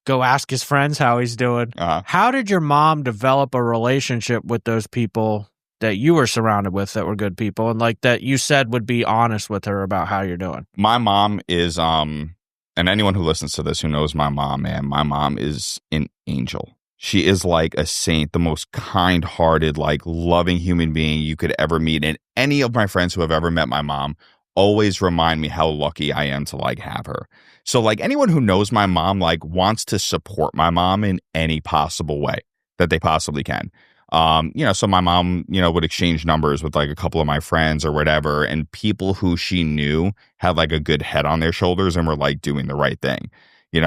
go ask his friends how he's doing. How did your mom develop a relationship with those people that you were surrounded with that were good people, and like that you said would be honest with her about how you're doing? My mom is and anyone who listens to this who knows my mom, man, my mom is an angel. She is like a saint, the most kind-hearted, like loving human being you could ever meet. And any of my friends who have ever met my mom always remind me how lucky I am to like have her. So like anyone who knows my mom like wants to support my mom in any possible way that they possibly can. So my mom, would exchange numbers with like a couple of my friends or whatever, and people who she knew had like a good head on their shoulders and were like doing the right thing.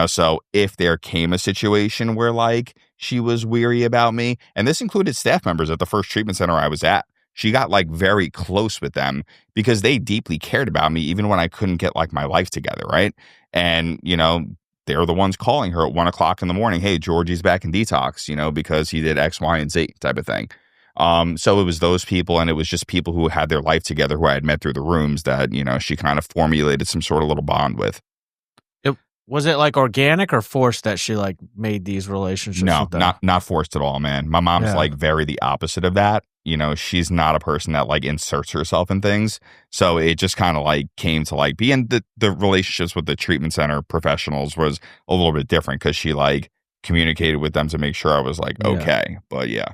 So if there came a situation where like she was weary about me, and this included staff members at the first treatment center I was at, she got like very close with them because they deeply cared about me even when I couldn't get like my life together. Right. And, they're the ones calling her at 1:00 in the morning. Hey, Georgie's back in detox, because he did X, Y, and Z type of thing. So it was those people, and it was just people who had their life together who I had met through the rooms that, she kind of formulated some sort of little bond with. Was it like organic or forced that she like made these relationships? No, with them? not forced at all, man. My mom's like very the opposite of that. She's not a person that like inserts herself in things. So it just kind of like came to like be, and the relationships with the treatment center professionals was a little bit different because she like communicated with them to make sure I was like okay. But yeah.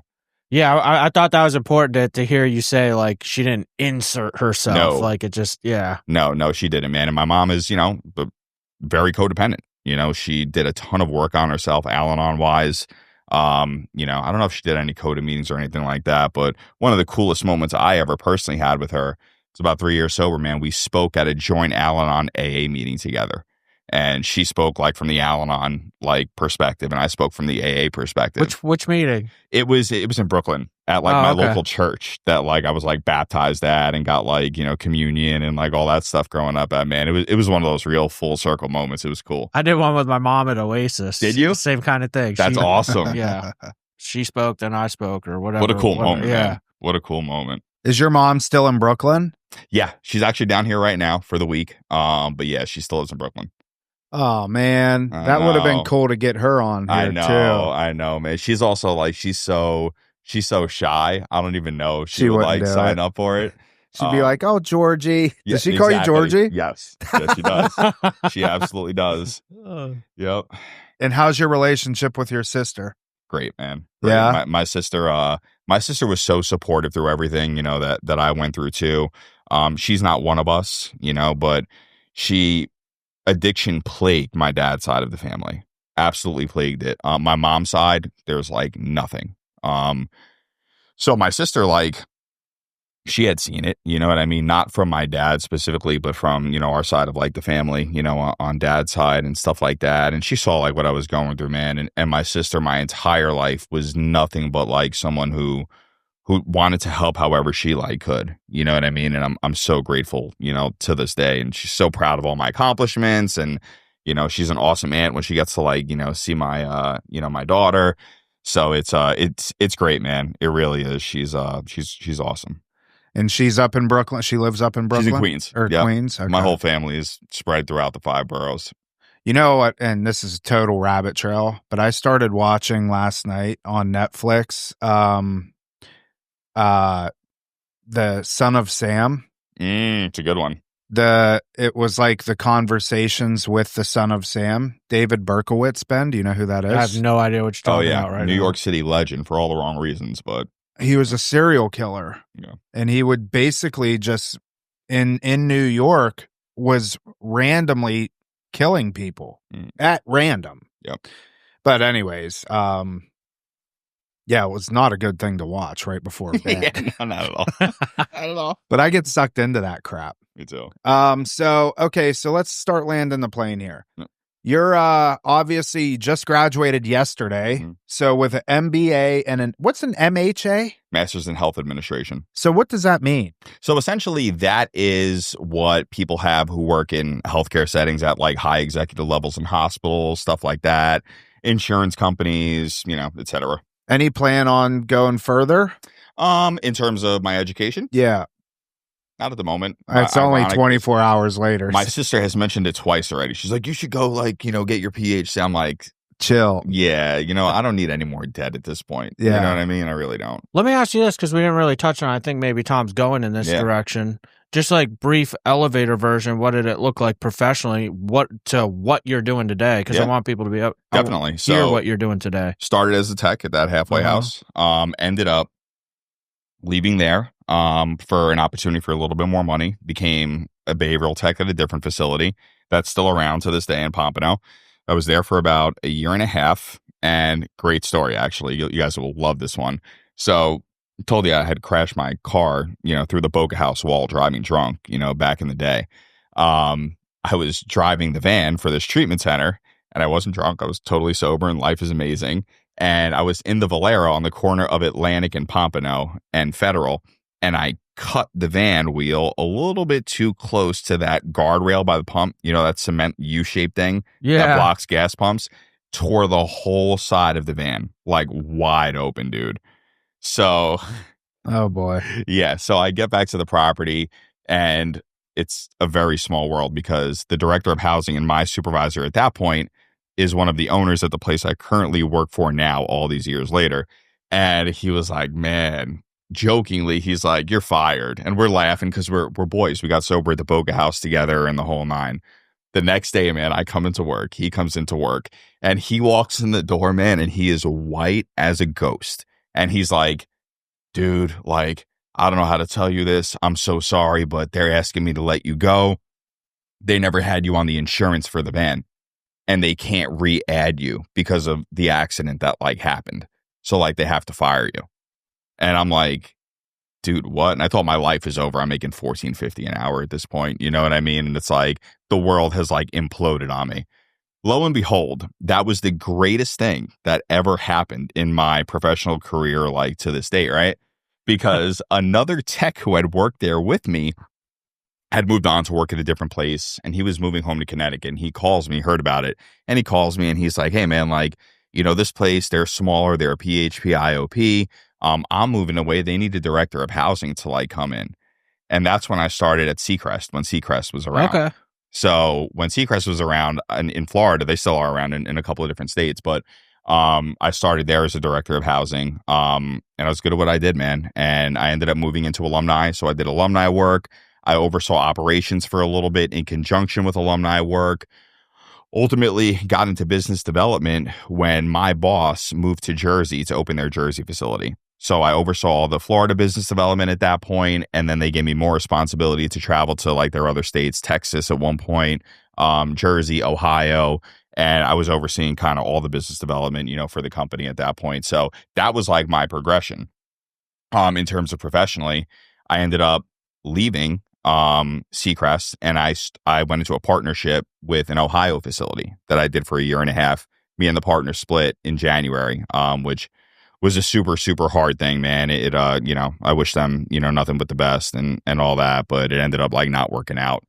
Yeah, I thought that was important to hear you say like she didn't insert herself. No. Like it just No, she didn't, man. And my mom is, very codependent. She did a ton of work on herself, Al-Anon wise. I don't know if she did any coded meetings or anything like that, but one of the coolest moments I ever personally had with her, it's about 3 years sober, man. We spoke at a joint Al-Anon AA meeting together. And she spoke like from the Al-Anon like perspective, and I spoke from the AA perspective. Which meeting? It was in Brooklyn at like my local church that like I was like baptized at and got like, communion and like all that stuff growing up at, man. It was one of those real full circle moments. It was cool. I did one with my mom at Oasis. Did you? Same kind of thing. That's awesome. Yeah. She spoke, then I spoke, or whatever. What a cool moment, yeah. man. What a cool moment. Is your mom still in Brooklyn? Yeah, she's actually down here right now for the week. But yeah, she still lives in Brooklyn. Oh man, that would have been cool to get her on here too. I know, man. She's also like she's so shy. I don't even know if she would like sign up for it. She'd be like, "Oh, Georgie." Yeah, does she call you Georgie? Yes, she does. She absolutely does. Yep. And how's your relationship with your sister? Great, man. Great. Yeah. My sister was so supportive through everything, that I went through too. She's not one of us, but addiction plagued my dad's side of the family. Absolutely plagued it. My mom's side, there's like nothing. So my sister, like, she had seen it, you know what I mean? Not from my dad specifically, but from, our side of like the family, on dad's side and stuff like that. And she saw like what I was going through, man. And my sister, my entire life was nothing but like someone who wanted to help however she like could, you know what I mean? And I'm so grateful, to this day. And she's so proud of all my accomplishments. And, she's an awesome aunt when she gets to like, see my, my daughter. So it's great, man. It really is. She's awesome. And she's up in Brooklyn. She lives up in Brooklyn? She's in Queens. Or yep. Queens? Okay. My whole family is spread throughout the 5 boroughs. You know what? And this is a total rabbit trail, but I started watching last night on Netflix, The Son of Sam. It's a good one. It was like the conversations with the Son of Sam, David Berkowitz. Ben, do you know who that is? I have no idea what you're talking about right now. New York City legend for all the wrong reasons, but he was a serial killer. Yeah. And he would basically just in New York was randomly killing people at random. Yep. But anyways, yeah, it was not a good thing to watch right before bed. Yeah, no, not at all. Not at all. But I get sucked into that crap. Me too. So let's start landing the plane here. Yep. You're obviously you just graduated yesterday. Mm-hmm. So with an MBA and what's an MHA? Master's in Health Administration. So what does that mean? So essentially that is what people have who work in healthcare settings at like high executive levels in hospitals, stuff like that, insurance companies, et cetera. Any plan on going further? In terms of my education? Yeah. Not at the moment. It's only 24 hours later. My sister has mentioned it twice already. She's like, you should go get your PhD. I'm like, chill. Yeah. I don't need any more debt at this point. Yeah. You know what I mean? I really don't. Let me ask you this, because we didn't really touch on it. I think maybe Tom's going in this direction. Just like brief elevator version, what did it look like professionally? What you're doing today? Because I want people to be up. Definitely. Hear what you're doing today. Started as a tech at that halfway house. Ended up leaving there for an opportunity for a little bit more money. Became a behavioral tech at a different facility that's still around to this day in Pompano. I was there for about a year and a half, and great story, actually. You guys will love this one. So I told you I had crashed my car, through the Boca House wall driving drunk, back in the day. I was driving the van for this treatment center, and I wasn't drunk. I was totally sober, and life is amazing. And I was in the Valero on the corner of Atlantic and Pompano and Federal, and I cut the van wheel a little bit too close to that guardrail by the pump, that cement U-shaped thing that blocks gas pumps, tore the whole side of the van, like wide open, dude. So, oh boy. Yeah. So I get back to the property, and it's a very small world because the director of housing and my supervisor at that point is one of the owners at the place I currently work for now, all these years later. And he was like, man, jokingly, he's like, you're fired. And we're laughing because we're boys. We got sober at the Boca House together and the whole nine. The next day, man, I come into work. He comes into work, and he walks in the door, man, and he is white as a ghost. And he's like, dude, like, I don't know how to tell you this. I'm so sorry, but they're asking me to let you go. They never had you on the insurance for the van, and they can't re-add you because of the accident that happened. So they have to fire you. And I'm like, dude, what? And I thought my life is over. I'm making $14.50 an hour at this point. You know what I mean? And it's like the world has imploded on me. Lo and behold, that was the greatest thing that ever happened in my professional career, to this day, right? Because another tech who had worked there with me had moved on to work at a different place, and he was moving home to Connecticut. And he calls me, heard about it, and he calls me, and he's like, hey, man, this place, they're smaller, they're a PHP, IOP. I'm moving away. They need a director of housing to come in. And that's when I started at Seacrest, when Seacrest was around. Okay. So when Seacrest was around in Florida, they still are around in a couple of different states, but I started there as a director of housing, and I was good at what I did, man. And I ended up moving into alumni. So I did alumni work. I oversaw operations for a little bit in conjunction with alumni work. Ultimately got into business development when my boss moved to Jersey to open their Jersey facility. So I oversaw the Florida business development at that point, and then they gave me more responsibility to travel to their other states, Texas at one point, Jersey, Ohio, and I was overseeing kind of all the business development, for the company at that point. So that was my progression. In terms of professionally, I ended up leaving Seacrest, and I went into a partnership with an Ohio facility that I did for a year and a half. Me and the partner split in January, which was a super, super hard thing, man. It I wish them, nothing but the best and all that, but it ended up not working out.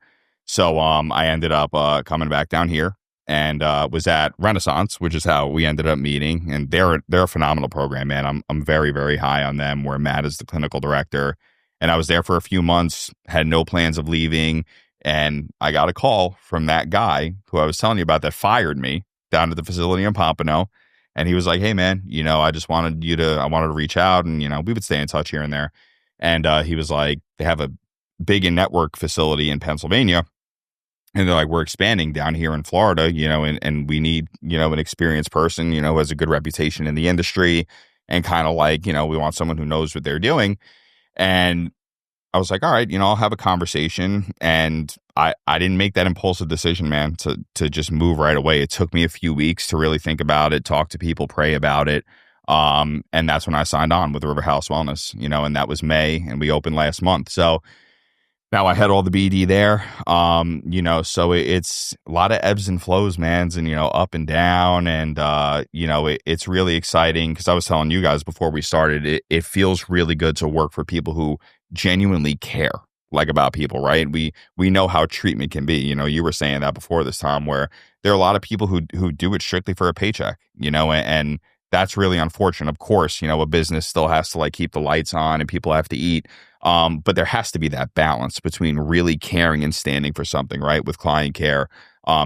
So I ended up coming back down here and was at Renaissance, which is how we ended up meeting. And they're a phenomenal program, man. I'm very, very high on them, where Matt is the clinical director. And I was there for a few months, had no plans of leaving. And I got a call from that guy who I was telling you about that fired me down at the facility in Pompano. And he was like, hey, man, I just wanted I wanted to reach out, and, we would stay in touch here and there. And he was like, they have a big in-network facility in Pennsylvania. And they're like, we're expanding down here in Florida, and we need, an experienced person, who has a good reputation in the industry. and kind of like, we want someone who knows what they're doing. And I was like, all right, I'll have a conversation. And I didn't make that impulsive decision, man, to just move right away. It took me a few weeks to really think about it, talk to people, pray about it. And that's when I signed on with River House Wellness, and that was May, and we opened last month. So now I had all the BD there. So it's a lot of ebbs and flows, man, and, up and down. And, it's really exciting because I was telling you guys before we started, it feels really good to work for people who genuinely care, like, about people, right? We know how treatment can be. You were saying that before this time, where there are a lot of people who do it strictly for a paycheck, and that's really unfortunate. Of course, a business still has to, like, keep the lights on and people have to eat. But there has to be that balance between really caring and standing for something, right? With client care,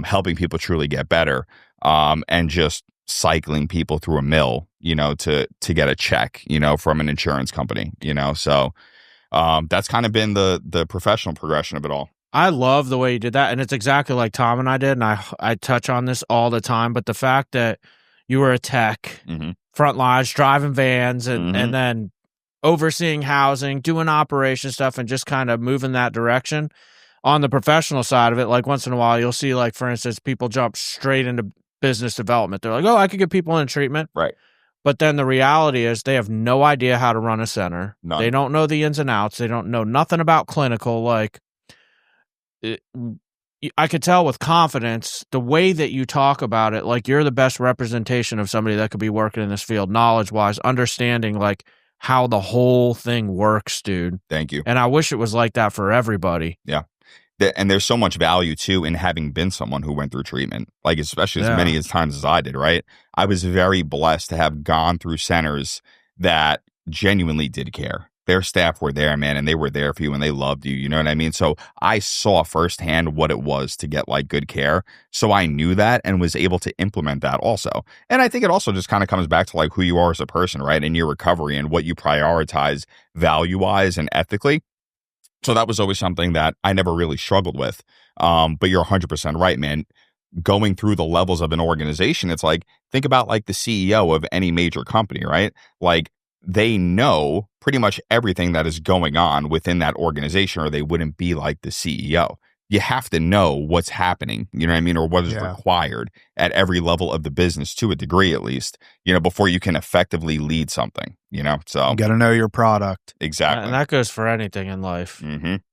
helping people truly get better, and just cycling people through a mill, to get a check, from an insurance company, So that's kind of been the professional progression of it all. I love the way you did that. And it's exactly like Tom and I did. And I touch on this all the time. But the fact that you were a tech, front lines, driving vans, and then overseeing housing, doing operation stuff, and just kind of moving that direction. On the professional side of it, like, once in a while, you'll see, like, for instance, people jump straight into business development. They're like, oh, I could get people in treatment. Right. But then the reality is they have no idea how to run a center. None. They don't know the ins and outs. They don't know nothing about clinical. Like, I could tell with confidence the way that you talk about it, like, you're the best representation of somebody that could be working in this field, knowledge-wise, understanding, like, how the whole thing works, dude. Thank you. And I wish it was like that for everybody. Yeah. And there's so much value, too, in having been someone who went through treatment, like, especially as many times as I did, right? I was very blessed to have gone through centers that genuinely did care. Their staff were there, man, and they were there for you, and they loved you. You know what I mean? So I saw firsthand what it was to get, like, good care. So I knew that and was able to implement that also. And I think it also just kind of comes back to, like, who you are as a person, right? And your recovery and what you prioritize value-wise and ethically. So that was always something that I never really struggled with. But you're 100% right, man. Going through the levels of an organization, it's like, think about, like, the CEO of any major company, right? Like, they know pretty much everything that is going on within that organization, or they wouldn't be like the CEO. You have to know what's happening, you know what I mean? Or what is required at every level of the business, to a degree at least, before you can effectively lead something, So you got to know your product. Exactly. And that goes for anything in life.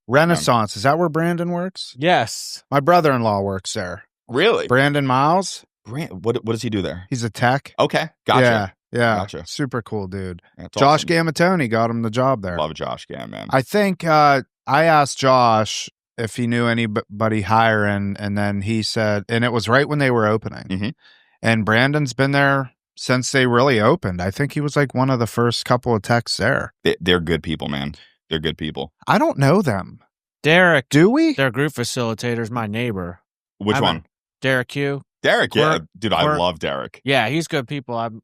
Renaissance, is that where Brandon works? Yes. My brother-in-law works there. Really? Brandon Miles. What does he do there? He's a tech. Okay. Gotcha. Yeah. Gotcha. Super cool dude. That's Josh awesome. Gamatoni got him the job there. Love Josh Gam, man. I think I asked Josh if he knew anybody hiring, and then he said, and it was right when they were opening. And Brandon's been there since they really opened. I think he was, like, one of the first couple of techs there. They're good people, man. They're good people. I don't know them. Derek. Do we? Their group facilitator's my neighbor. Which one? Derek Q. Derek, yeah. Dude, I love Derek. Yeah, he's good people.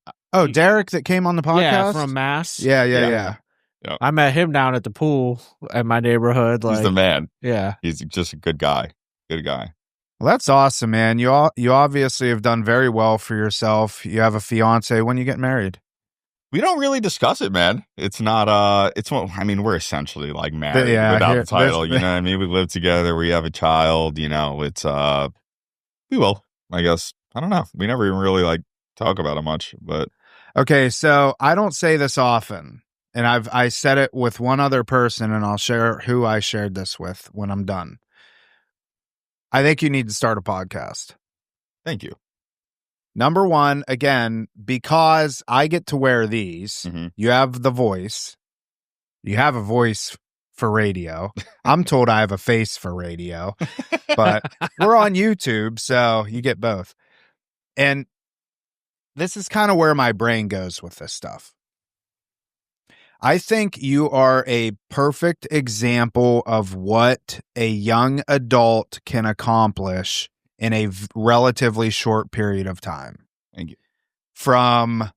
Derek that came on the podcast? Yeah, from Mass. Yeah. Yep. I met him down at the pool at my neighborhood. He's the man. Yeah. He's just a good guy. Good guy. Well, that's awesome, man. You obviously have done very well for yourself. You have a fiance. When you get married? We don't really discuss it, man. It's not, we're essentially, like, married without the title, you know what I mean? We live together. We have a child, it's, we will, I guess. I don't know. We never even really, like, talk about it much, but. Okay, so I don't say this often, and I said it with one other person, and I'll share who I shared this with when I'm done. I think you need to start a podcast. Thank you. Number one, again, because I get to wear these, you have the voice. You have a voice for radio. I'm told I have a face for radio, but we're on YouTube, so you get both. And this is kind of where my brain goes with this stuff. I think you are a perfect example of what a young adult can accomplish in a relatively short period of time. Thank you. From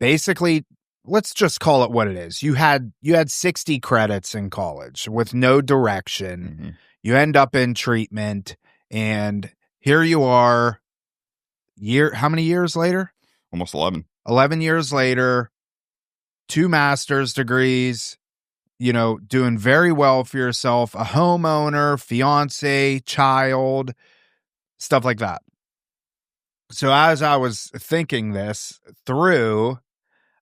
basically, let's just call it what it is. You had 60 credits in college with no direction. You end up in treatment, and here you are. How many years later? Almost 11. 11 years later, 2 master's degrees, you know, doing very well for yourself, a homeowner, fiance, child, stuff like that. So as I was thinking this through,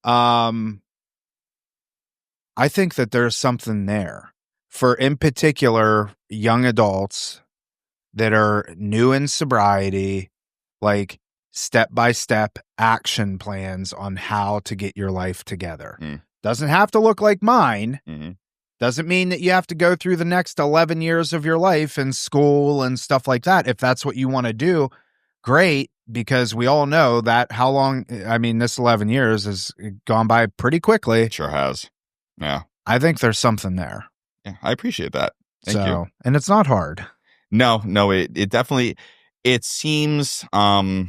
I think that there's something there for, in particular, young adults that are new in sobriety, like step-by-step action plans on how to get your life together. Doesn't have to look like mine. Doesn't mean that you have to go through the next 11 years of your life in school and stuff like that. If that's what you want to do, great, because we all know that how long, I mean, this 11 years has gone by pretty quickly. It sure has. Yeah. I think there's something there. Yeah, I appreciate that. Thank you. And it's not hard. No, it definitely, it seems, look,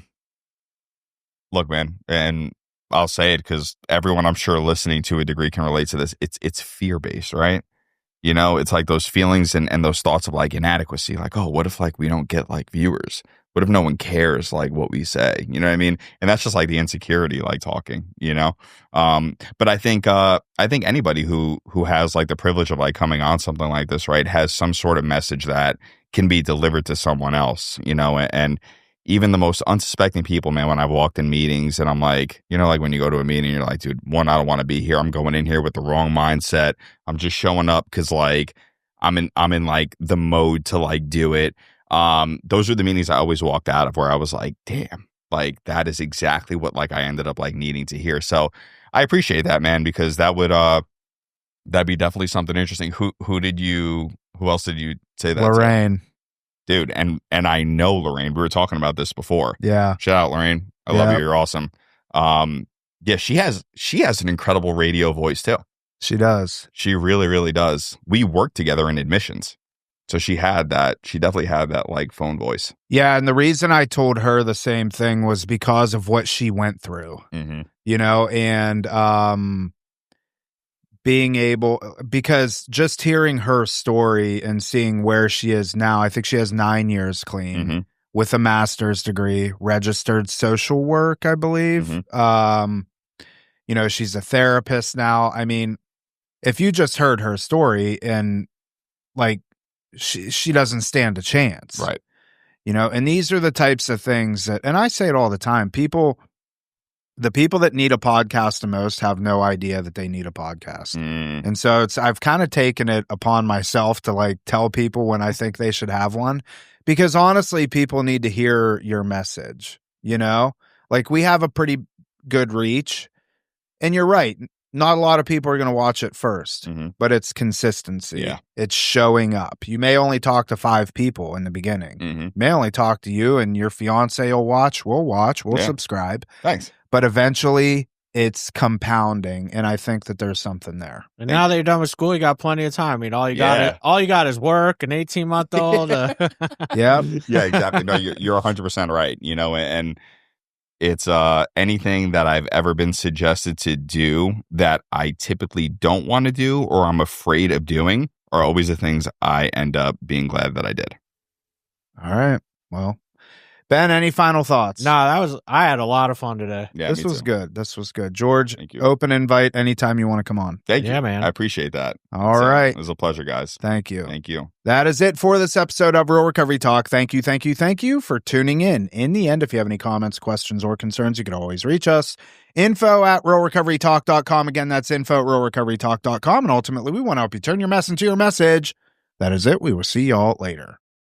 man, and I'll say it because everyone I'm sure listening to a degree can relate to this. It's fear-based, right? You know, it's like those feelings and those thoughts of like inadequacy, like, oh, what if like we don't get like viewers? What if no one cares like what we say? You know what I mean? And that's just like the insecurity, like talking, you know? But I think anybody who has like the privilege of like coming on something like this, right, has some sort of message that can be delivered to someone else, you know, and even the most unsuspecting people, man, when I've walked in meetings and I'm like, you know, like when you go to a meeting, you're like, dude, one, I don't want to be here. I'm going in here with the wrong mindset. I'm just showing up because like I'm in like the mode to like do it. Those are the meetings I always walked out of where I was like, damn, like that is exactly what like I ended up like needing to hear. So I appreciate that, man, because that'd be definitely something interesting. Who else did you say that Lorraine. To? Dude, and I know Lorraine. We were talking about this before. Yeah. Shout out, Lorraine. I love you. You're awesome. Yeah, she has an incredible radio voice too. She does. She really, really does. We worked together in admissions. So she definitely had that like phone voice. Yeah, and the reason I told her the same thing was because of what she went through. You know, and being able, because just hearing her story and seeing where she is now, I think she has 9 years clean with a master's degree, registered social work, I believe. You know, she's a therapist now. I mean, if you just heard her story and like she doesn't stand a chance. Right. You know, and these are the types of things that, and I say it all the time, the people that need a podcast the most have no idea that they need a podcast. And so I've kind of taken it upon myself to like tell people when I think they should have one, because honestly, people need to hear your message, you know, like we have a pretty good reach, and you're right. Not a lot of people are going to watch it first, but it's consistency. Yeah. It's showing up. You may only talk to 5 people in the beginning. You may only talk to you and your fiance will watch. We'll subscribe. Thanks. But eventually it's compounding, and I think that there's something there. And now that you're done with school, you got plenty of time. I mean, all you got is work, an 18-month-old. Yeah. Yeah, exactly. No, you're 100% right. You know, and it's anything that I've ever been suggested to do that I typically don't want to do or I'm afraid of doing are always the things I end up being glad that I did. All right. Well, Ben, any final thoughts? No, I had a lot of fun today. Yeah, this was good. George, thank you. Open invite anytime you want to come on. Thank you. Yeah, man. I appreciate that. All right. It was a pleasure, guys. Thank you. Thank you. That is it for this episode of Real Recovery Talk. Thank you for tuning in. In the end, if you have any comments, questions, or concerns, you can always reach us. info@realrecoverytalk.com. Again, that's info@realrecoverytalk.com. And ultimately, we want to help you turn your mess into your message. That is it. We will see y'all later.